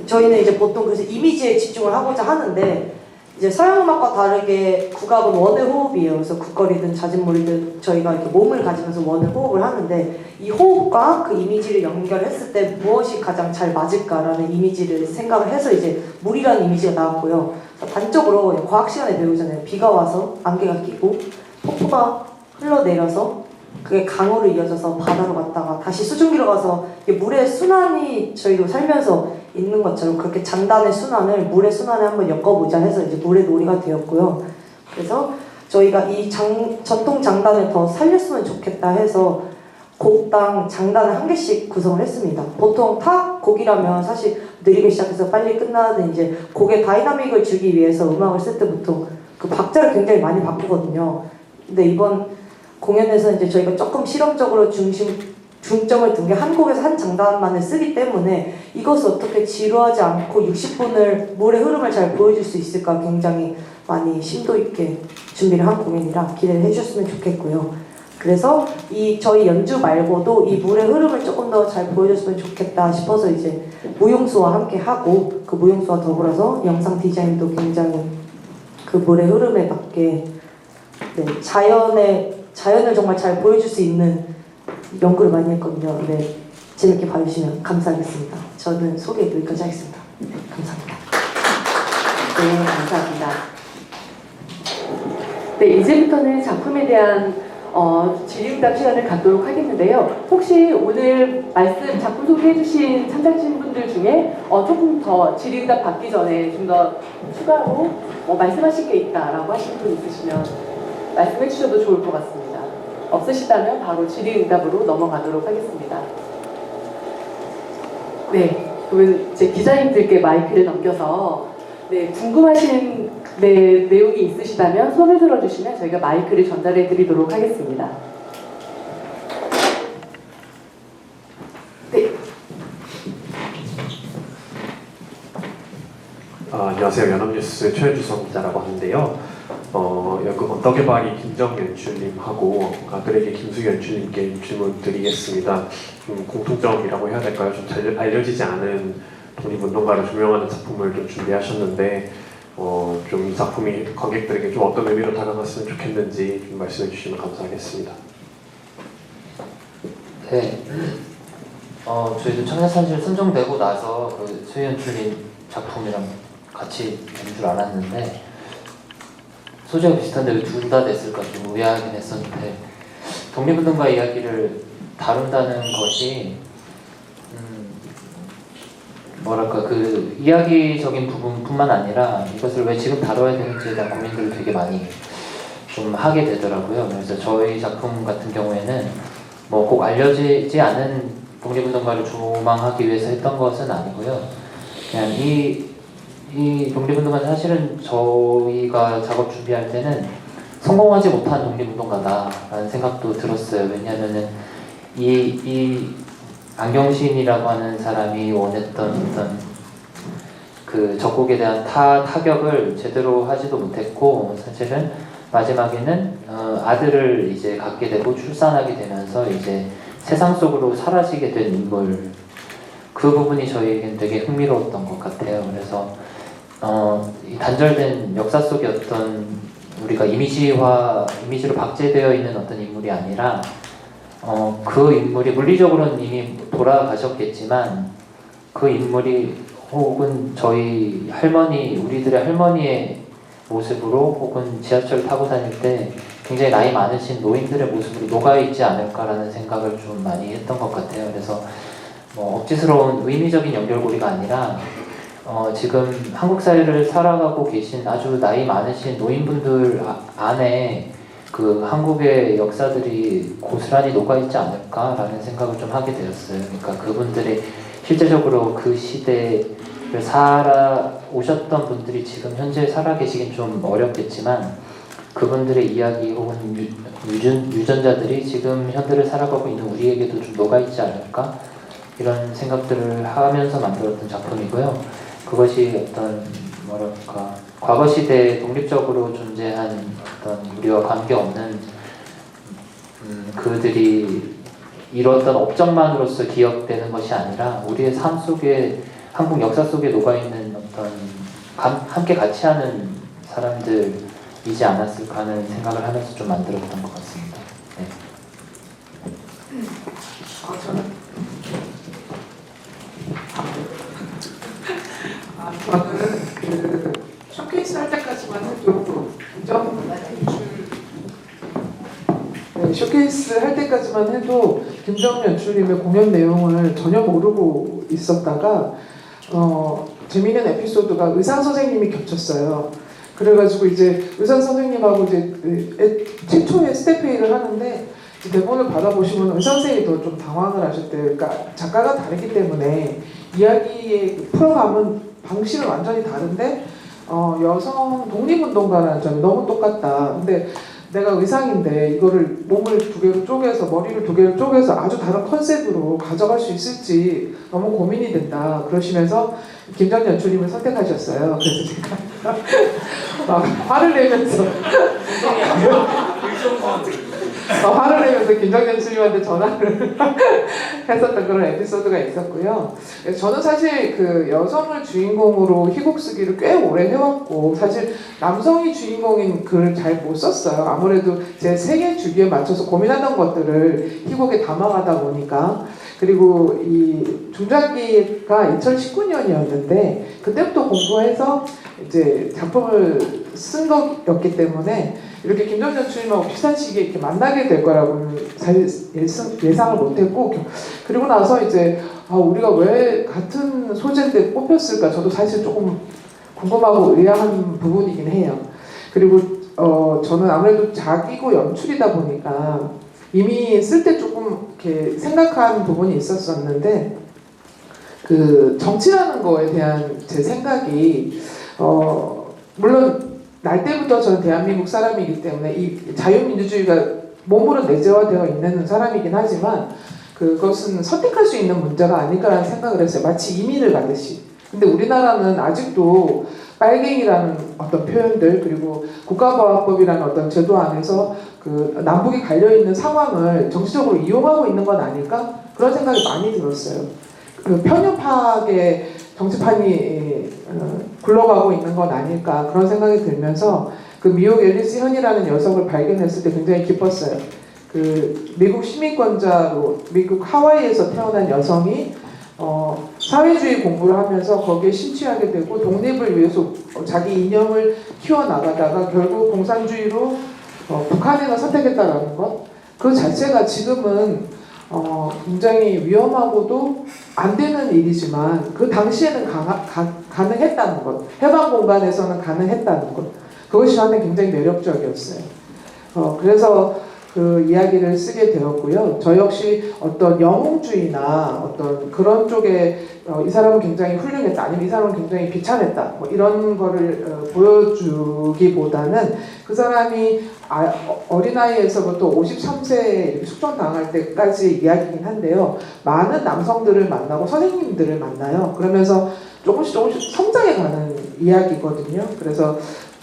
저희는 이제 보통 그래서 이미지에 집중을 하고자 하는데 이제 서양 음악과 다르게 국악은 원의 호흡이에요. 그래서 국거리든 잦은몰이든 저희가 이렇게 몸을 가지면서 원의 호흡을 하는데 이 호흡과 그 이미지를 연결했을 때 무엇이 가장 잘 맞을까라는 이미지를 생각을 해서 이제 물이라는 이미지가 나왔고요. 단적으로 과학 시간에 배우잖아요. 비가 와서 안개가 끼고 폭포가 흘러내려서 그게 강으로 이어져서 바다로 갔다가 다시 수증기로 가서 물의 순환이 저희도 살면서 있는 것처럼 그렇게 장단의 순환을 물의 순환에 한번 엮어보자 해서 이제 물의 놀이가 되었고요. 그래서 저희가 이 전통 장단을 더 살렸으면 좋겠다 해서 곡당 장단을 한 개씩 구성을 했습니다. 보통 타악 곡이라면 사실 느리게 시작해서 빨리 끝나는 이제 곡의 다이나믹을 주기 위해서 음악을 쓸 때 보통 그 박자를 굉장히 많이 바꾸거든요. 근데 이번 공연에서 이제 저희가 조금 실험적으로 중점을 둔 게 한 곡에서 한 장단만을 쓰기 때문에 이것을 어떻게 지루하지 않고 60분을 물의 흐름을 잘 보여줄 수 있을까 굉장히 많이 심도 있게 준비를 한 공연이라 기대를 해주셨으면 좋겠고요. 그래서 저희 연주 말고도 이 물의 흐름을 조금 더 잘 보여줬으면 좋겠다 싶어서 이제 무용수와 함께 하고 그 무용수와 더불어서 영상 디자인도 굉장히 그 물의 흐름에 맞게 자연을 정말 잘 보여줄 수 있는 연구를 많이 했거든요. 네, 재밌게 봐주시면 감사하겠습니다. 저는 소개 여기까지 하겠습니다. 네, 감사합니다.
네, 감사합니다. 네, 이제부터는 작품에 대한 질의응답 시간을 갖도록 하겠는데요. 혹시 오늘 작품 소개해주신 참가하신 분들 중에 조금 더 질의응답 받기 전에 좀 더 추가로 말씀하실 게 있다라고 하시는 분 있으시면 말씀해 주셔도 좋을 것 같습니다. 없으시다면 바로 질의응답으로 넘어가도록 하겠습니다. 네, 그러면 이제 기자님들께 마이크를 넘겨서 궁금하신 내용이 있으시다면 손을 들어주시면 저희가 마이크를 전달해 드리도록 하겠습니다. 네.
안녕하세요. 연합뉴스 최현주성 기자라고 하는데요. 연극 언덕의 발이 김정 연출님하고 아들에게 김수 연출님께 질문 드리겠습니다. 좀 공통점이라고 해야 될까요? 좀 잘 알려지지 않은 독립운동가를 조명하는 작품을 좀 준비하셨는데 좀 이 작품이 관객들에게 좀 어떤 의미로 다가갔으면 좋겠는지 좀 말씀해 주시면 감사하겠습니다.
네. 저희도 청년산실 선정되고 나서 그 최연출님 작품이랑 같이 연주를 안 했는데 소재가 비슷한데 왜 둘 다 냈을까 좀 의아하긴 했었는데 독립운동가 이야기를 다룬다는 것이 뭐랄까 그 이야기적인 부분뿐만 아니라 이것을 왜 지금 다뤄야 되는지에 대한 고민들을 되게 많이 좀 하게 되더라고요. 그래서 저희 작품 같은 경우에는 뭐 꼭 알려지지 않은 독립운동가를 조망하기 위해서 했던 것은 아니고요. 그냥 이 독립운동가는 사실은 저희가 작업 준비할 때는 성공하지 못한 독립운동가다라는 생각도 들었어요. 왜냐하면은 이 안경신이라고 하는 사람이 원했던 어떤 그 적국에 대한 타격을 제대로 하지도 못했고, 사실은 마지막에는 아들을 이제 갖게 되고 출산하게 되면서 이제 세상 속으로 사라지게 된 인물, 그 부분이 저희에겐 되게 흥미로웠던 것 같아요. 그래서 이 단절된 역사 속의 어떤 우리가 이미지로 박제되어 있는 어떤 인물이 아니라 그 인물이 물리적으로는 이미 돌아가셨겠지만 그 인물이 혹은 저희 할머니, 우리들의 할머니의 모습으로 혹은 지하철 타고 다닐 때 굉장히 나이 많으신 노인들의 모습으로 녹아있지 않을까라는 생각을 좀 많이 했던 것 같아요. 그래서 뭐 억지스러운 의미적인 연결고리가 아니라 지금 한국 사회를 살아가고 계신 아주 나이 많으신 노인분들 안에 그 한국의 역사들이 고스란히 녹아있지 않을까라는 생각을 좀 하게 되었어요. 그러니까 그분들이 실제적으로 그 시대를 살아오셨던 분들이 지금 현재 살아계시긴 좀 어렵겠지만 그분들의 이야기 혹은 유전자들이 지금 현대를 살아가고 있는 우리에게도 좀 녹아있지 않을까? 이런 생각들을 하면서 만들었던 작품이고요. 그것이 어떤 뭐랄까 과거 시대에 독립적으로 존재한 어떤 우리와 관계없는 그들이 이뤘던 업적만으로서 기억되는 것이 아니라 우리의 삶 속에 한국 역사 속에 녹아있는 어떤 함께 같이 하는 사람들이지 않았을까 하는 생각을 하면서 좀 만들었던 것 같습니다. 네.
저는 그 쇼케이스 할 때까지만 해도 쇼케이스 할 때까지만 해도 김정은 연출님의 공연 내용을 전혀 모르고 있었다가 재미있는 에피소드가 의상 선생님이 겹쳤어요. 그래가지고 이제 의상 선생님하고 이제 최초에 스태프회의를 하는데 대본을 받아보시면 의상 선생님이 더 좀 당황을 하셨대요. 그러니까 작가가 다르기 때문에 이야기의 풀어가면 방식은 완전히 다른데 여성 독립운동가라는 점이 너무 똑같다. 근데 내가 의상인데 이거를 몸을 두 개로 쪼개서 머리를 두 개로 쪼개서 아주 다른 컨셉으로 가져갈 수 있을지 너무 고민이 된다. 그러시면서 김정은 연출님을 선택하셨어요. 그래서 제가 막 화를 내면서 화를 내면서 김정은 연출님한테 전화를 했었던 그런 에피소드가 있었고요. 저는 사실 그 여성을 주인공으로 희곡 쓰기를 꽤 오래 해왔고 사실 남성이 주인공인 글을 잘 못 썼어요. 아무래도 제 세계 주기에 맞춰서 고민하던 것들을 희곡에 담아가다 보니까. 그리고 이 중장기가 2019년이었는데 그때부터 공부해서 이제 작품을 쓴 거였기 때문에 이렇게 김정은 연출님하고 비슷한 시기에 이렇게 만나게 될 거라고는 사실 예상을 못했고 그리고 나서 이제 우리가 왜 같은 소재인데 뽑혔을까 저도 사실 조금 궁금하고 의아한 부분이긴 해요. 그리고 저는 아무래도 자기고 연출이다 보니까 이미 쓸 때 조금 이렇게 생각한 부분이 있었었는데 그 정치라는 거에 대한 제 생각이 물론 날 때부터 저는 대한민국 사람이기 때문에 이 자유민주주의가 몸으로 내재화되어 있는 사람이긴 하지만 그것은 선택할 수 있는 문제가 아닐까라는 생각을 했어요. 마치 이민을 가듯이. 근데 우리나라는 아직도 빨갱이라는 어떤 표현들 그리고 국가보안법이라는 어떤 제도 안에서 그 남북이 갈려있는 상황을 정치적으로 이용하고 있는 건 아닐까? 그런 생각이 많이 들었어요. 그 편협하게 정치판이 굴러가고 있는 건 아닐까 그런 생각이 들면서 그 미국 앨리스 현이라는 녀석을 발견했을 때 굉장히 기뻤어요. 그 미국 시민권자로 미국 하와이에서 태어난 여성이 사회주의 공부를 하면서 거기에 심취하게 되고 독립을 위해서 자기 이념을 키워나가다가 결국 공산주의로 북한을 선택했다라는 것, 그 자체가 지금은 굉장히 위험하고도 안 되는 일이지만 그 당시에는 가능했다는 것, 해방 공간에서는 가능했다는 것, 그것이 저한테 굉장히 매력적이었어요. 그래서 그 이야기를 쓰게 되었고요. 저 역시 어떤 영웅주의나 어떤 그런 쪽에 이 사람은 굉장히 훌륭했다, 아니면 이 사람은 굉장히 비참했다, 뭐 이런 거를 보여주기보다는 그 사람이 어린아이에서부터 53세에 숙청당할 때까지 이야기긴 한데요. 많은 남성들을 만나고 선생님들을 만나요. 그러면서 조금씩 성장해가는 이야기거든요. 그래서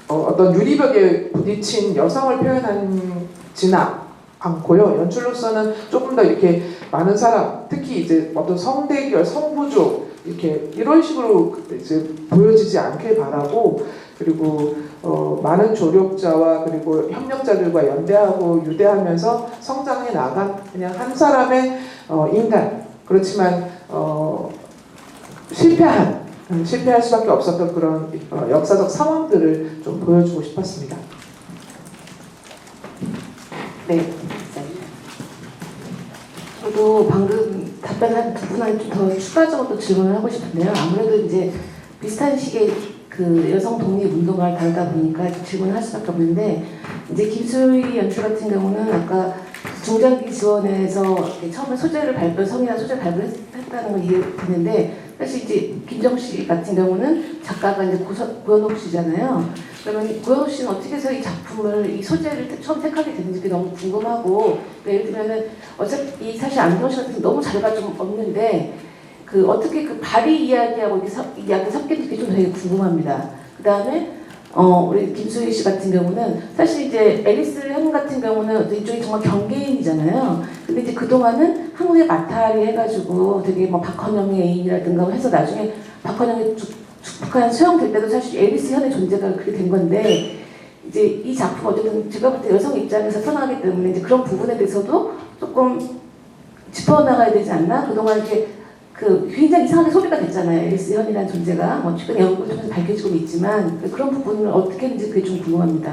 어떤 유리벽에 부딪힌 여성을 표현하지는 않고요. 연출로서는 조금 더 이렇게 많은 사람, 특히 이제 어떤 성대결, 성부족 이렇게 이런 식으로 이제 보여지지 않길 바라고, 그리고 많은 조력자와 그리고 협력자들과 연대하고 유대하면서 성장해 나간 그냥 한 사람의 인간, 그렇지만 실패할 수밖에 없었던 그런 역사적 상황들을 좀 보여주고 싶었습니다.
네. 저도 방금 답변한 두 분한테 좀 더 추가적으로 질문을 하고 싶은데요. 아무래도 이제 비슷한 시기에 그 여성 독립 운동을 다루다 보니까 질문을 할 수밖에 없는데, 이제 김수희 연출 같은 경우는 아까 중장기 지원에서 처음에 성이나 소재를 발표했다는 걸 이해했는데, 사실 이제 김정 씨 같은 경우는 작가가 이제 고현옥 씨잖아요. 그러면 고현옥 씨는 어떻게 해서 이 작품을, 이 소재를 처음 택하게 됐는지 너무 궁금하고, 예를 들면은 어차피 사실 안경 씨 같은 경우 너무 자료가 좀 없는데 그 어떻게 그 바리 이야기하고 이야기 섞이는 게 좀 되게 궁금합니다. 그 다음에 우리 김수희 씨 같은 경우는 사실 이제 앨리스 현 같은 경우는 이쪽이 정말 경계인이잖아요. 근데 이제 그동안은 한국에 마타리 해가지고 되게 뭐 박헌영의 애인이라든가 해서 나중에 박헌영이 북한 수용될 때도 사실 앨리스 현의 존재가 그렇게 된 건데, 이제 이 작품 어쨌든 제가 볼 때 여성 입장에서 떠나기 때문에 이제 그런 부분에 대해서도 조금 짚어나가야 되지 않나? 그동안 이렇게 굉장히 이상하게 소비가 됐잖아요. 앨리스 현이라는 존재가 뭐 최근 연구를 통해서 밝혀지고 있지만 그런 부분을 어떻게 했는지 그게 좀 궁금합니다.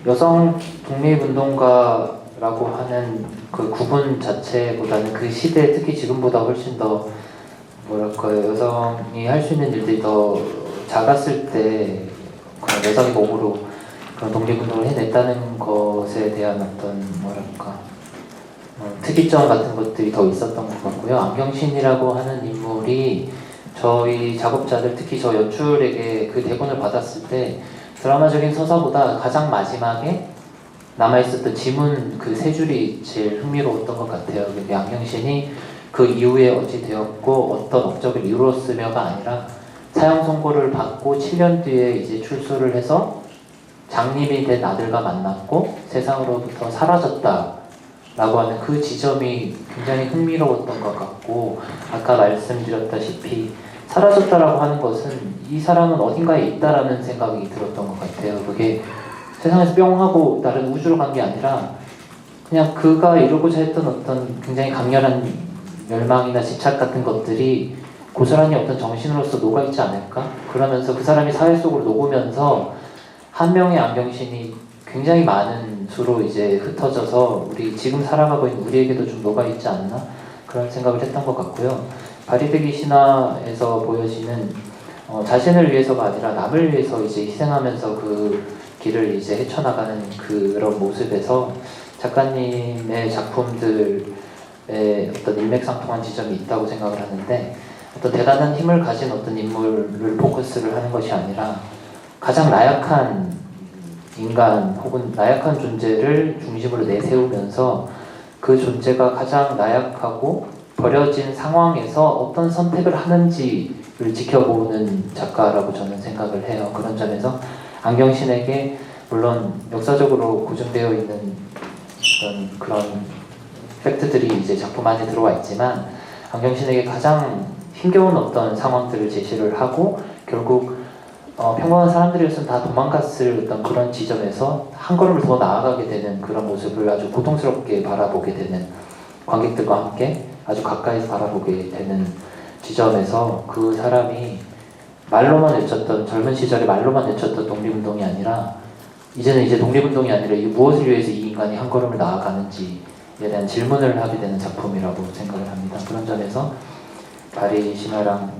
여성 독립운동가라고 하는 그 구분 자체보다는 그 시대, 특히 지금보다 훨씬 더 뭐랄까요, 여성이 할 수 있는 일들이 더 작았을 때 그런 여성의 몸으로 그런 독립운동을 해냈다는 것에 대한 어떤 뭐랄까 특이점 같은 것들이 더 있었던 것 같고요. 안경신이라고 하는 인물이 저희 작업자들, 특히 저 연출에게 그 대본을 받았을 때 드라마적인 서사보다 가장 마지막에 남아있었던 지문 그 세 줄이 제일 흥미로웠던 것 같아요. 그게 안경신이 그 이후에 어찌 되었고 어떤 업적을 이루었으며가 아니라 사형 선고를 받고 7년 뒤에 이제 출소를 해서 장님이 된 아들과 만났고 세상으로부터 사라졌다라고 하는 그 지점이 굉장히 흥미로웠던 것 같고, 아까 말씀드렸다시피 사라졌다라고 하는 것은 이 사람은 어딘가에 있다라는 생각이 들었던 것 같아요. 그게 세상에서 뿅 하고 다른 우주로 간 게 아니라 그냥 그가 이루고자 했던 어떤 굉장히 강렬한 열망이나 집착 같은 것들이 고스란히 어떤 정신으로서 녹아있지 않을까? 그러면서 그 사람이 사회 속으로 녹으면서 한 명의 안경신이 굉장히 많은 수로 이제 흩어져서 우리 지금 살아가고 있는 우리에게도 좀 녹아있지 않나? 그런 생각을 했던 것 같고요. 바리드기 신화에서 보여지는 자신을 위해서가 아니라 남을 위해서 이제 희생하면서 그 길을 이제 헤쳐나가는 그런 모습에서 작가님의 작품들에 어떤 일맥상통한 지점이 있다고 생각을 하는데, 어떤 대단한 힘을 가진 어떤 인물을 포커스를 하는 것이 아니라 가장 나약한 인간 혹은 나약한 존재를 중심으로 내세우면서 그 존재가 가장 나약하고 버려진 상황에서 어떤 선택을 하는지를 지켜보는 작가라고 저는 생각을 해요. 그런 점에서 안경신에게 물론 역사적으로 고증되어 있는 어떤 그런 팩트들이 이제 작품 안에 들어와 있지만, 안경신에게 가장 힘겨운 어떤 상황들을 제시를 하고 결국 평범한 사람들이었으면 다 도망갔을 어떤 그런 지점에서 한 걸음을 더 나아가게 되는 그런 모습을 아주 고통스럽게 바라보게 되는, 관객들과 함께 아주 가까이서 바라보게 되는 지점에서 그 사람이 말로만 외쳤던, 젊은 시절에 말로만 외쳤던 독립운동이 아니라 이제는 이제 독립운동이 아니라 이 무엇을 위해서 이 인간이 한 걸음을 나아가는지에 대한 질문을 하게 되는 작품이라고 생각을 합니다. 그런 점에서 바리 신화랑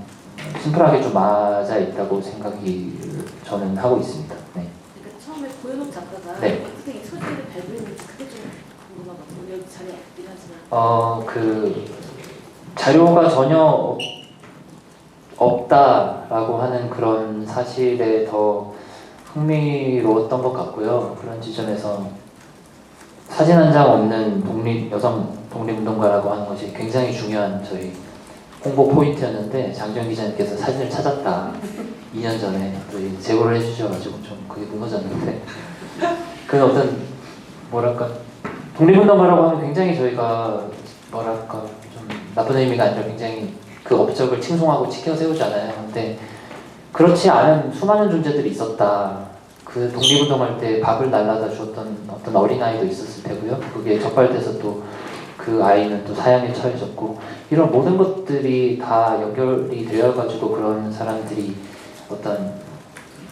심플하게 좀 맞아 있다고 생각이 저는 하고 있습니다. 네.
그러니까 처음에 고현옥 작가가
네.
어떻게 이 소재를 발굴했는지 그게 좀 궁금하거든요. 여기 자리에 있긴 하지만.
그 자료가 전혀 없다라고 하는 그런 사실에 더 흥미로웠던 것 같고요. 그런 지점에서 사진 한 장 없는 여성 독립운동가라고 하는 것이 굉장히 중요한 저희 홍보 포인트였는데 장지현 기자님께서 사진을 찾았다. 2년 전에 제보를 해주셔가지고 좀 그게 무너졌는데 그 어떤 뭐랄까 독립운동가라고 하면 굉장히 저희가 뭐랄까 좀 나쁜 의미가 아니라 굉장히 그 업적을 칭송하고 지켜 세우잖아요. 근데 그렇지 않은 수많은 존재들이 있었다. 그 독립운동할 때 밥을 날라다 주었던 어떤 어린아이도 있었을 테고요. 그게 적발돼서 또 그 아이는 또 사형에 처해졌고 이런 모든 것들이 다 연결이 되어가지고 그런 사람들이 어떤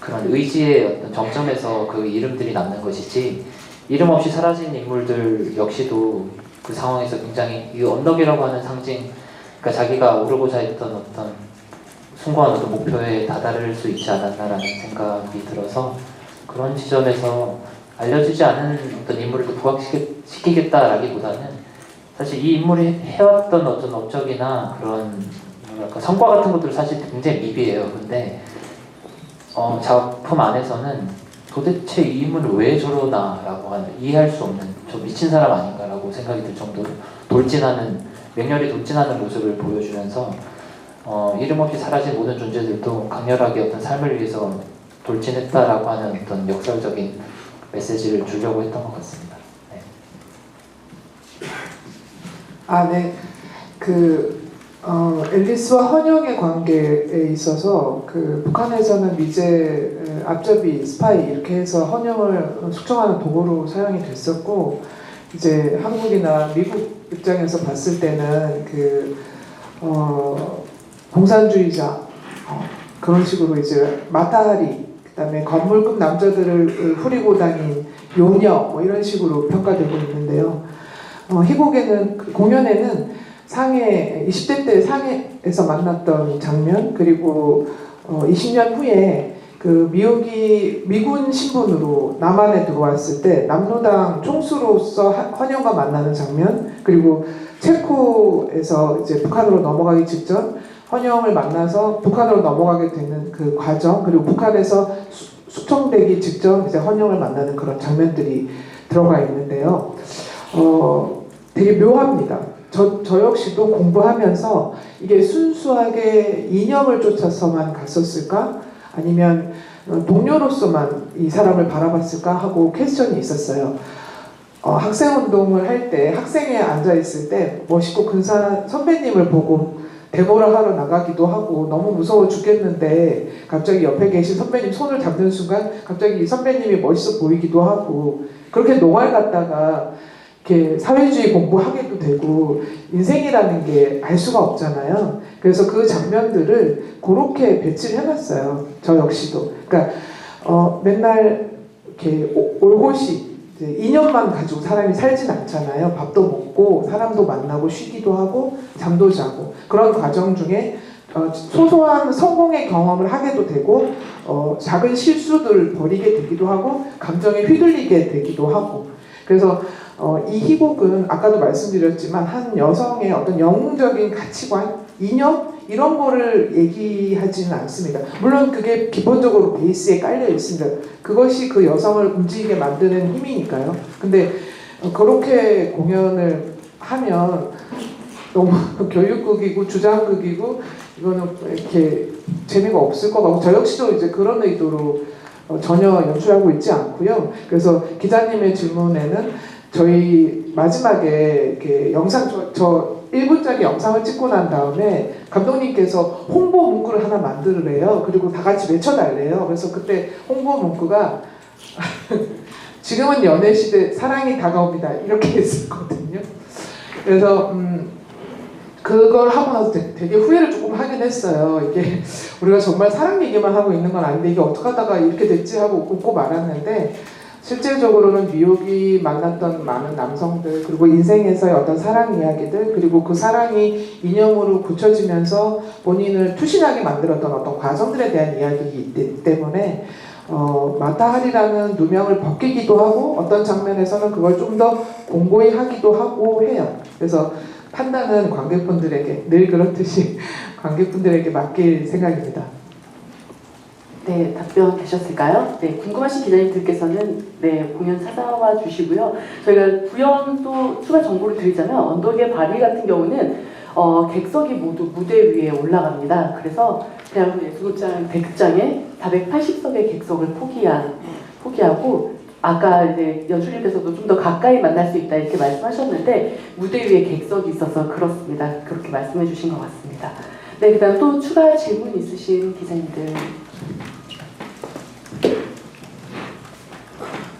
그런 의지의 어떤 정점에서 그 이름들이 남는 것이지 이름 없이 사라진 인물들 역시도 그 상황에서 굉장히 이 언덕이라고 하는 상징 그러니까 자기가 오르고자 했던 어떤 숭고한 어떤 목표에 다다를 수 있지 않았나라는 생각이 들어서 그런 지점에서 알려지지 않은 어떤 인물을 또 부각시키겠다라기보다는 사실 이 인물이 해왔던 어떤 업적이나 그런 뭐랄까 성과 같은 것들 사실 굉장히 미비해요. 근데 작품 안에서는 도대체 이 인물을 왜 저러나라고 하는 이해할 수 없는 저 미친 사람 아닌가라고 생각이 들 정도로 맹렬히 돌진하는 모습을 보여주면서 이름 없이 사라진 모든 존재들도 강렬하게 어떤 삶을 위해서 돌진했다라고 하는 어떤 역설적인 메시지를 주려고 했던 것 같습니다. 네.
네. 앨리스와 헌영의 관계에 있어서 북한에서는 미제, 앞잡이, 스파이 이렇게 해서 헌영을 숙청하는 도구로 사용이 됐었고 이제 한국이나 미국 입장에서 봤을 때는 공산주의자 그런 식으로 이제 마타하리 그다음에 건물급 남자들을 후리고 다닌 요녀 뭐 이런 식으로 평가되고 있는데요. 희곡에는 공연에는 상해 20대 때 상해에서 만났던 장면 그리고 20년 후에 미군 신분으로 남한에 들어왔을 때 남로당 총수로서 헌영과 만나는 장면 그리고 체코에서 이제 북한으로 넘어가기 직전 헌영을 만나서 북한으로 넘어가게 되는 그 과정 그리고 북한에서 숙청되기 직전 이제 헌영을 만나는 그런 장면들이 들어가 있는데요. 되게 묘합니다. 저 역시도 공부하면서 이게 순수하게 이념을 쫓아서만 갔었을까? 아니면 동료로서만 이 사람을 바라봤을까? 하고 퀘스천이 있었어요. 학생운동을 할 때 학생회에 앉아있을 때 멋있고 근사한 선배님을 보고 데모를 하러 나가기도 하고 너무 무서워 죽겠는데 갑자기 옆에 계신 선배님 손을 잡는 순간 갑자기 이 선배님이 멋있어 보이기도 하고 그렇게 노갈 갔다가 이렇게 사회주의 공부하게도 되고 인생이라는 게 알 수가 없잖아요. 그래서 그 장면들을 그렇게 배치를 해놨어요. 저 역시도. 그러니까 맨날 이렇게 올곧이 이념만 가지고 사람이 살진 않잖아요. 밥도 먹고 사람도 만나고 쉬기도 하고 잠도 자고 그런 과정 중에 소소한 성공의 경험을 하게도 되고 작은 실수들을 벌이게 되기도 하고 감정에 휘둘리게 되기도 하고 그래서 이 희곡은 아까도 말씀드렸지만 한 여성의 어떤 영웅적인 가치관, 이념 이런 거를 얘기하지는 않습니다. 물론 그게 기본적으로 베이스에 깔려 있습니다. 그것이 그 여성을 움직이게 만드는 힘이니까요. 근데 그렇게 공연을 하면 너무 교육극이고 주장극이고 이거는 이렇게 재미가 없을 것 같고 저 역시도 이제 그런 의도로 전혀 연출하고 있지 않고요. 그래서 기자님의 질문에는 저희 마지막에 이렇게 영상 저 1분짜리 영상을 찍고 난 다음에 감독님께서 홍보 문구를 하나 만들으래요. 그리고 다 같이 외쳐달래요. 그래서 그때 홍보 문구가 지금은 연애시대 사랑이 다가옵니다. 이렇게 했었거든요. 그래서 그걸 하고 나서 되게 후회를 조금 하긴 했어요. 이게 우리가 정말 사랑 얘기만 하고 있는 건 아닌데 이게 어떻게 하다가 이렇게 됐지 하고 웃고 말았는데 실질적으로는 뉴욕이 만났던 많은 남성들, 그리고 인생에서의 어떤 사랑 이야기들, 그리고 그 사랑이 이념으로 굳혀지면서 본인을 투신하게 만들었던 어떤 과정들에 대한 이야기이기 때문에 마타 하리라는 누명을 벗기기도 하고 어떤 장면에서는 그걸 좀 더 공고히 하기도 하고 해요. 그래서 판단은 관객분들에게, 늘 그렇듯이 관객분들에게 맡길 생각입니다.
네, 답변 되셨을까요? 네, 궁금하신 기자님들께서는 네, 공연 찾아와 주시고요. 저희가 부연도 추가 정보를 드리자면 언덕의 바위 같은 경우는 객석이 모두 무대 위에 올라갑니다. 그래서 대한민국 예술극장 대극장에 480석의 객석을 포기하고 아까 이제 연출님께서도 좀 더 가까이 만날 수 있다 이렇게 말씀하셨는데 무대 위에 객석이 있어서 그렇습니다. 그렇게 말씀해 주신 것 같습니다. 네, 그다음 또 추가 질문 있으신 기자님들.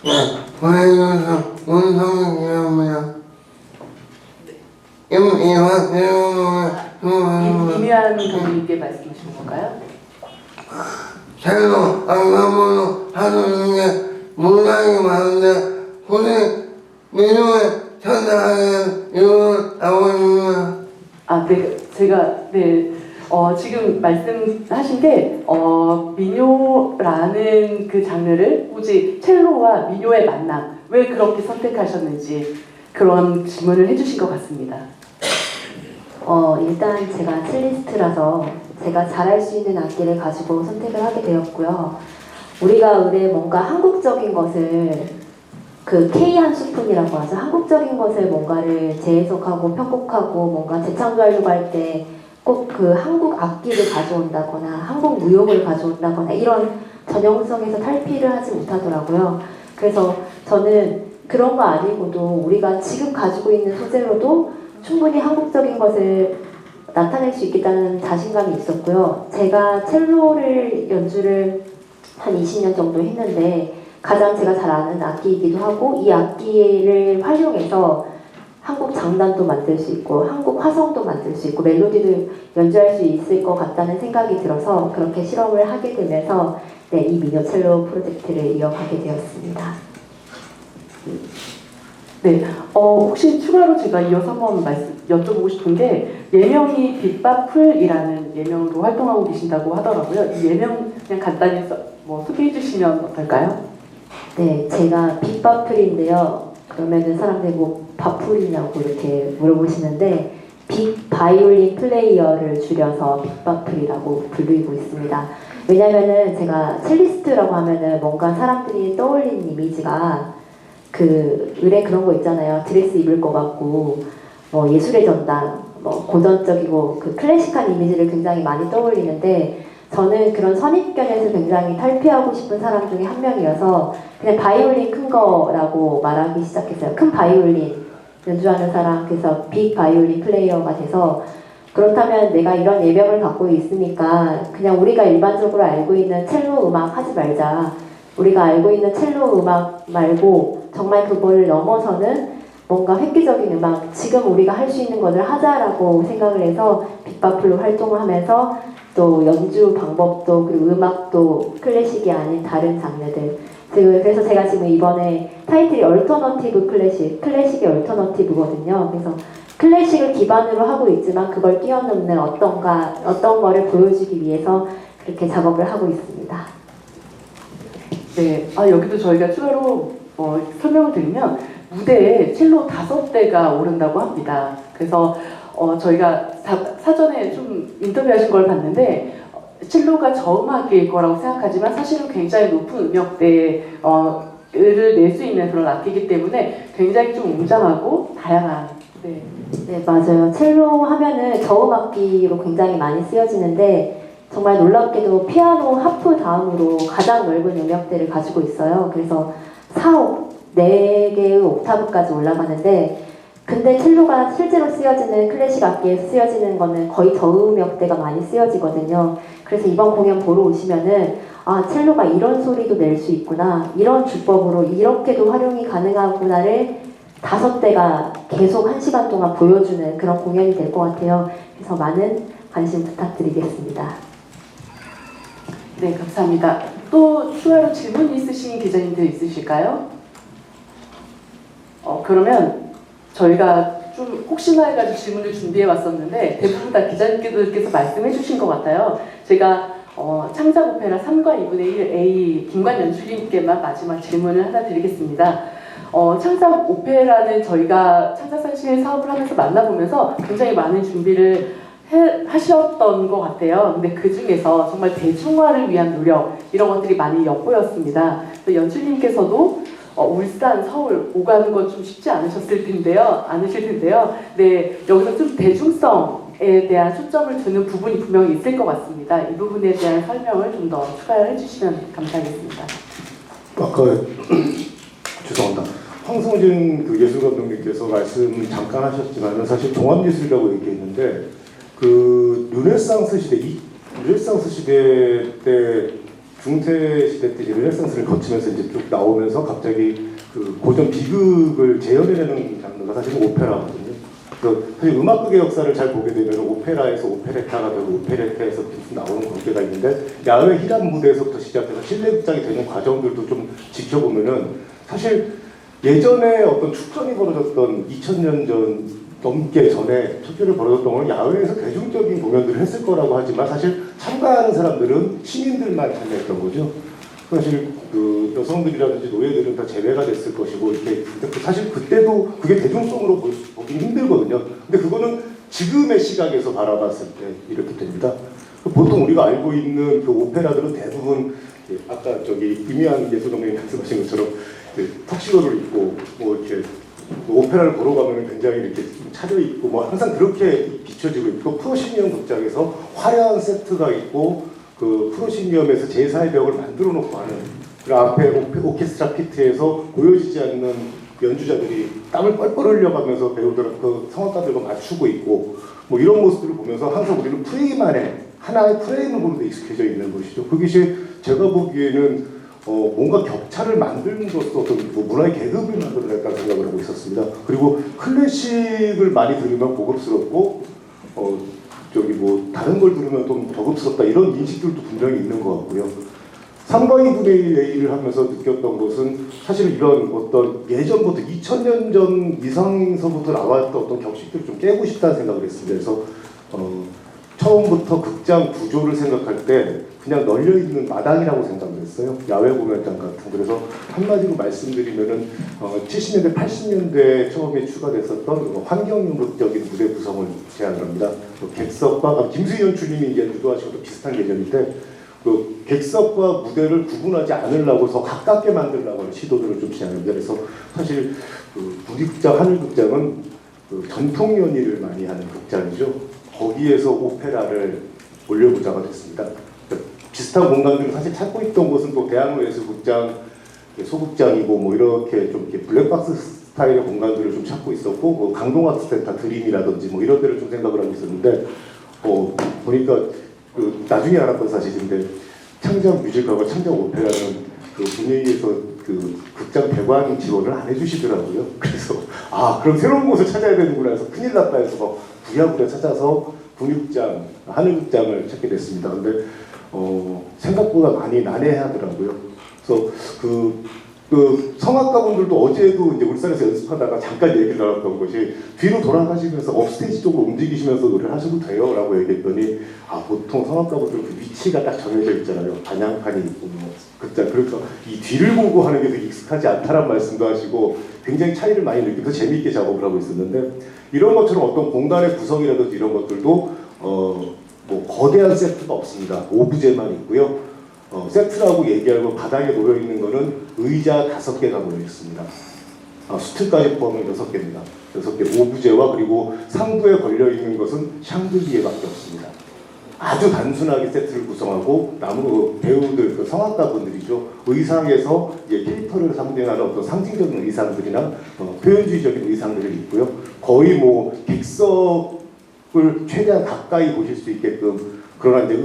네, 고해주셔서 문성이입니다.
이미안 감독님께 말씀하시는 건가요?
첼로, 안가모노 하는 게 문장이 많은데 굳이 민요에 선택하는 이유는 나옵니다.
아, 네, 제가 지금 말씀하신 게 민요라는 그 장르를 굳이 첼로와 민요의 만남 왜 그렇게 선택하셨는지 그런 질문을 해주신 것 같습니다.
일단 제가 첼리스트라서 제가 잘할 수 있는 악기를 가지고 선택을 하게 되었고요. 우리가 의뢰 뭔가 한국적인 것을 그 K 한 스푼이라고 하죠. 한국적인 것을 뭔가를 재해석하고 편곡하고 뭔가 재창조하려고 할 때 꼭 그 한국 악기를 가져온다거나 한국 무용을 가져온다거나 이런 전형성에서 탈피를 하지 못하더라고요. 그래서 저는 그런 거 아니고도 우리가 지금 가지고 있는 소재로도 충분히 한국적인 것을 나타낼 수 있겠다는 자신감이 있었고요. 제가 첼로를 연주를 한 20년 정도 했는데 가장 제가 잘 아는 악기이기도 하고 이 악기를 활용해서 한국 장단도 만들 수 있고 한국 화성도 만들 수 있고 멜로디도 연주할 수 있을 것 같다는 생각이 들어서 그렇게 실험을 하게 되면서 네, 이 미녀 첼로 프로젝트를 이어가게 되었습니다.
네, 혹시 추가로 제가 이어서 한번 여쭤보고 싶은 게 예명이 빅바풀이라는 예명으로 활동하고 계신다고 하더라고요. 이 예명 그냥 간단히 소개해 주시면 어떨까요?
네, 제가 빅바풀인데요. 그러면은 사람들이 뭐 바풀이냐고 이렇게 물어보시는데 빅 바이올린 플레이어를 줄여서 빅바풀이라고 부르고 있습니다. 왜냐면은 제가 첼리스트라고 하면은 뭔가 사람들이 떠올리는 이미지가 그 의뢰 그런 거 있잖아요. 드레스 입을 것 같고 뭐 예술의 전당, 뭐 고전적이고 그 클래식한 이미지를 굉장히 많이 떠올리는데 저는 그런 선입견에서 굉장히 탈피하고 싶은 사람 중에 한 명이어서 그냥 바이올린 큰 거라고 말하기 시작했어요. 큰 바이올린 연주하는 사람, 그래서 빅 바이올린 플레이어가 돼서 그렇다면 내가 이런 예명을 갖고 있으니까 그냥 우리가 일반적으로 알고 있는 첼로 음악 하지 말자. 우리가 알고 있는 첼로 음악 말고 정말 그걸 넘어서는 뭔가 획기적인 음악, 지금 우리가 할 수 있는 것을 하자라고 생각을 해서 빅바풀로 활동을 하면서 또 연주 방법도 그리고 음악도 클래식이 아닌 다른 장르들. 그래서 제가 지금 이번에 타이틀이 얼터너티브 클래식, 클래식이 얼터너티브거든요. 그래서 클래식을 기반으로 하고 있지만 그걸 뛰어넘는 어떤 거를 보여주기 위해서 그렇게 작업을 하고 있습니다.
네, 여기도 저희가 추가로 설명을 드리면 무대에 첼로 5대가 오른다고 합니다. 그래서 저희가 사전에 좀 인터뷰하신 걸 봤는데 첼로가 저음악기일 거라고 생각하지만 사실은 굉장히 높은 음역대를 낼 수 있는 그런 악기이기 때문에 굉장히 좀 웅장하고 다양한. 네,
네 맞아요. 첼로 하면은 저음악기로 굉장히 많이 쓰여지는데 정말 놀랍게도 피아노, 하프 다음으로 가장 넓은 음역대를 가지고 있어요. 그래서 4개의 옥타브까지 올라가는데 근데 첼로가 실제로 쓰여지는 클래식 악기에 쓰여지는 거는 거의 저음역대가 많이 쓰여지거든요. 그래서 이번 공연 보러 오시면은 아 첼로가 이런 소리도 낼 수 있구나, 이런 주법으로 이렇게도 활용이 가능하구나를 5대가 계속 1시간 동안 보여주는 그런 공연이 될 것 같아요. 그래서 많은 관심 부탁드리겠습니다.
네, 감사합니다. 또 추가로 질문 있으신 기자님들 있으실까요? 그러면 저희가 좀 혹시나 해가지고 질문을 준비해 왔었는데 대부분 다 기자님께서 말씀해 주신 것 같아요. 제가 창작 오페라 3과 2분의 1 A 김관 연출님께만 마지막 질문을 하나 드리겠습니다. 창작 오페라는 저희가 창작산실 사업을 하면서 만나보면서 굉장히 많은 준비를 하셨던 것 같아요. 근데 그 중에서 정말 대중화를 위한 노력 이런 것들이 많이 엿보였습니다. 연출님께서도 울산, 서울 오가는 건 좀 쉽지 않으실 텐데요. 네, 여기서 좀 대중성에 대한 초점을 두는 부분이 분명히 있을 것 같습니다. 이 부분에 대한 설명을 좀 더 추가해 주시면 감사하겠습니다.
아까 죄송합니다. 황성진 그 예술감독님께서 말씀 잠깐 하셨지만 사실 종합예술이라고 얘기했는데 그 르네상스 시대 때 중세 시대 때 이제 르네상스를 거치면서 이제 쭉 나오면서 갑자기 그 고전 비극을 재현해내는 장르가 사실은 오페라거든요. 그래서 사실 음악극의 역사를 잘 보게 되면 오페라에서 오페레타가 되고 오페레타에서 계속 나오는 관계가 있는데 야외 희란 무대에서부터 시작해서 실내극장이 되는 과정들도 좀 지켜보면은 사실 예전에 어떤 축전이 벌어졌던 2000년 전 넘게 전에 축제를 벌어졌던 건 야외에서 대중적인 공연들을 했을 거라고 하지만 사실 참가하는 사람들은 시민들만 참여했던 거죠. 사실 그 여성들이라든지 노예들은 다 제외가 됐을 것이고 이렇게 사실 그때도 그게 대중성으로 보기는 힘들거든요. 근데 그거는 지금의 시각에서 바라봤을 때 이렇게 됩니다. 보통 우리가 알고 있는 그 오페라들은 대부분 아까 저기 이미안 예술감독님 말씀하신 것처럼 턱시도를 입고 뭐 이렇게 오페라를 보러 가면 굉장히 이렇게 차려입고 뭐 항상 그렇게 비춰지고 있고 프로시니엄 극장에서 화려한 세트가 있고 그 프로시니엄에서 제4의 벽을 만들어 놓고 하는 그 앞에 오케스트라 피트에서 보여지지 않는 연주자들이 땀을 뻘뻘 흘려가면서 배우들 그 성악가들과 맞추고 있고 뭐 이런 모습들을 보면서 항상 우리는 프레임 안에 하나의 프레임으로 익숙해져 있는 것이죠. 그것이 제가 보기에는 뭔가 격차를 만들면서 어떤 문화의 계급을 만들어냈다는 생각을 하고 있었습니다. 그리고 클래식을 많이 들으면 고급스럽고 저기 뭐 다른 걸 들으면 좀 저급스럽다 이런 인식들도 분명히 있는 것 같고요. 3과 2분의 1을 하면서 느꼈던 것은 사실 이런 어떤 예전부터 2000년 전 이상서부터 나왔던 어떤 격식들을 좀 깨고 싶다는 생각을 했습니다. 그래서 처음부터 극장 구조를 생각할 때 그냥 널려있는 마당이라고 생각을 했어요. 야외 공연장 같은. 그래서 한마디로 말씀드리면은 70년대, 80년대에 처음에 추가됐었던 환경연극적인 무대 구성을 제안을 합니다. 객석과 김수희 연출님이 이제 유도하시고 비슷한 개념인데 그 객석과 무대를 구분하지 않으려고 더 가깝게 만들려고 하는 시도들을 좀 제안합니다. 그래서 사실 그 부디극장, 하늘극장은 그 전통 연희를 많이 하는 극장이죠. 거기에서 오페라를 올려보자가 됐습니다. 비슷한 공간들을 사실 찾고 있던 곳은 또 대학로예술극장, 소극장이고 뭐 이렇게 좀 이렇게 블랙박스 스타일의 공간들을 좀 찾고 있었고 뭐 강동아트센터 드림이라든지 뭐 이런 데를 좀 생각을 하고 있었는데 보니까 그 나중에 알았던 사실인데 창작 뮤지컬과 창작 오페라는 그 분위기에서 그 극장 배관 지원을 안 해주시더라고요. 그래서 그럼 새로운 곳을 찾아야 되는구나 해서 큰일 났다 해서 막 부랴부랴 찾아서 국립극장, 하늘극장을 찾게 됐습니다. 근데 생각보다 많이 난해하더라고요. 그래서 그 성악가분들도 어제도 이제 울산에서 연습하다가 잠깐 얘기를 나눴던 것이 뒤로 돌아가시면서 업스테이지 쪽으로 움직이시면서 노래를 하셔도 돼요 라고 얘기했더니 보통 성악가분들 그 위치가 딱 정해져 있잖아요. 반향판이 있고 극장. 그러니까 이 뒤를 보고 하는 게 되게 익숙하지 않다란 말씀도 하시고 굉장히 차이를 많이 느끼면서 재미있게 작업을 하고 있었는데 이런 것처럼 어떤 공간의 구성이라든지 이런 것들도 뭐 거대한 세트가 없습니다. 오브제만 있고요. 세트라고 얘기하고 바닥에 놓여 있는 거는 의자 5개가 놓여 있습니다. 수틀까지 포함하면 6개입니다. 6개 오브제와 그리고 상부에 걸려 있는 것은 샹들리에밖에 없습니다. 아주 단순하게 세트를 구성하고 남은 배우들, 그 성악가분들이죠. 의상에서 이제 캐릭터를 상징하는 어떤 상징적인 의상들이나 표현주의적인 의상들이 있고요. 거의 뭐 객석을 최대한 가까이 보실 수 있게끔 그러나 이제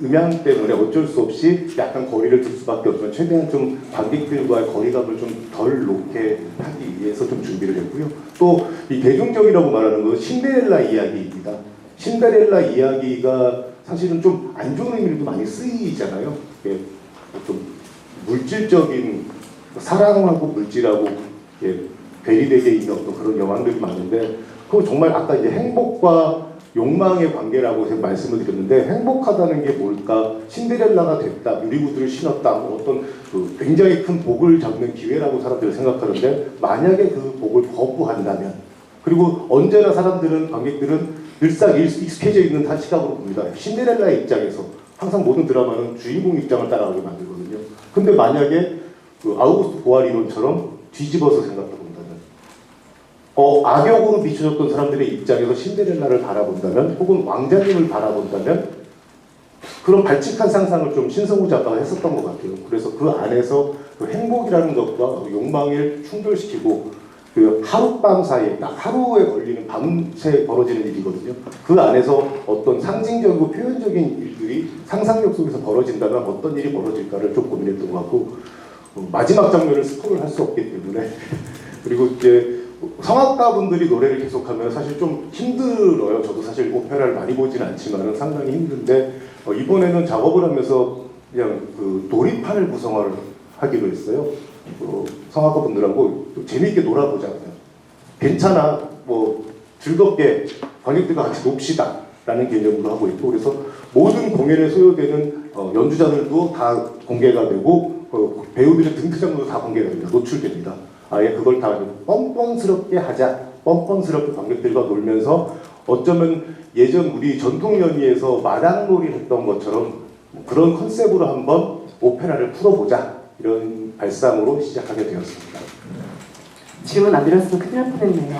음향 때문에 어쩔 수 없이 약간 거리를 둘 수밖에 없지만 최대한 좀 관객들과의 거리감을 좀 덜 놓게 하기 위해서 좀 준비를 했고요. 또 이 대중적이라고 말하는 건 신데렐라 이야기입니다. 신데렐라 이야기가 사실은 좀 안 좋은 의미로도 많이 쓰이잖아요. 어떤 물질적인 사랑하고 물질하고 괴리되게 있는 어떤 그런 영화들이 많은데 그거 정말 아까 이제 행복과 욕망의 관계라고 제가 말씀을 드렸는데 행복하다는 게 뭘까? 신데렐라가 됐다, 유리구두를 신었다, 어떤 그 굉장히 큰 복을 잡는 기회라고 사람들은 생각하는데 만약에 그 복을 거부한다면 그리고 언제나 사람들은 관객들은 늘상 익숙해져 있는 한 시각으로 봅니다. 신데렐라의 입장에서 항상 모든 드라마는 주인공 입장을 따라가게 만들거든요. 근데 만약에 그 아우구스트 보알 이론처럼 뒤집어서 생각해 본다면 악역으로 비춰졌던 사람들의 입장에서 신데렐라를 바라본다면 혹은 왕자님을 바라본다면 그런 발칙한 상상을 좀 신성우 작가가 했었던 것 같아요. 그래서 그 안에서 그 행복이라는 것과 욕망을 충돌시키고 그 하룻밤 사이에 딱 하루에 걸리는 밤새 벌어지는 일이거든요. 그 안에서 어떤 상징적이고 표현적인 일들이 상상력 속에서 벌어진다면 어떤 일이 벌어질까를 좀 고민했던 것 같고 마지막 장면을 스포를 할 수 없기 때문에 그리고 이제 성악가 분들이 노래를 계속하면 사실 좀 힘들어요. 저도 사실 오페라를 많이 보진 않지만 상당히 힘든데 이번에는 작업을 하면서 그냥 그 놀이판을 구성을 하기로 했어요. 성악가 분들하고 재미있게 놀아보자. 그냥. 괜찮아. 뭐 즐겁게 관객들과 같이 놉시다. 라는 개념으로 하고 있고 그래서 모든 공연에 소요되는 연주자들도 다 공개가 되고 배우들의 등투장도 다 공개가 됩니다. 노출됩니다. 아예 그걸 다 뻔뻔스럽게 하자. 뻔뻔스럽게 관객들과 놀면서 어쩌면 예전 우리 전통 연희에서 마당놀이 했던 것처럼 그런 컨셉으로 한번 오페라를 풀어보자. 이런 발상으로 시작하게 되었습니다.
질문 안 드렸으면 큰일 날 뻔했네요.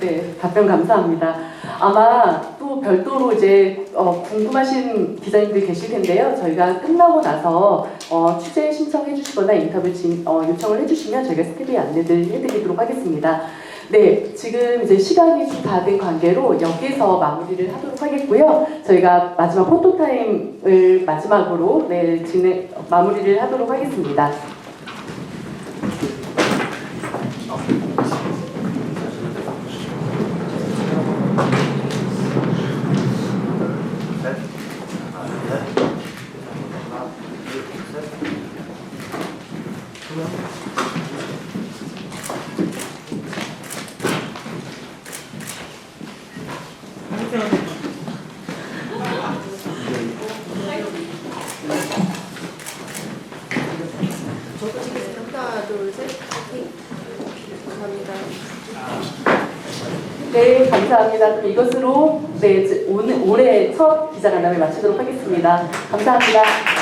네, 답변 감사합니다. 아마 또 별도로 이제 궁금하신 기자님들 계실 텐데요. 저희가 끝나고 나서 취재 신청해 주시거나 인터뷰 요청을 해주시면 저희가 스케줄 안내를 해드리도록 하겠습니다. 네, 지금 이제 시간이 좀 다 된 관계로 여기서 마무리를 하도록 하겠고요. 저희가 마지막 포토타임을 마지막으로 마무리를 하도록 하겠습니다. 네, 감사합니다. 그럼 이것으로 올해 첫 기자간담회 마치도록 하겠습니다. 감사합니다.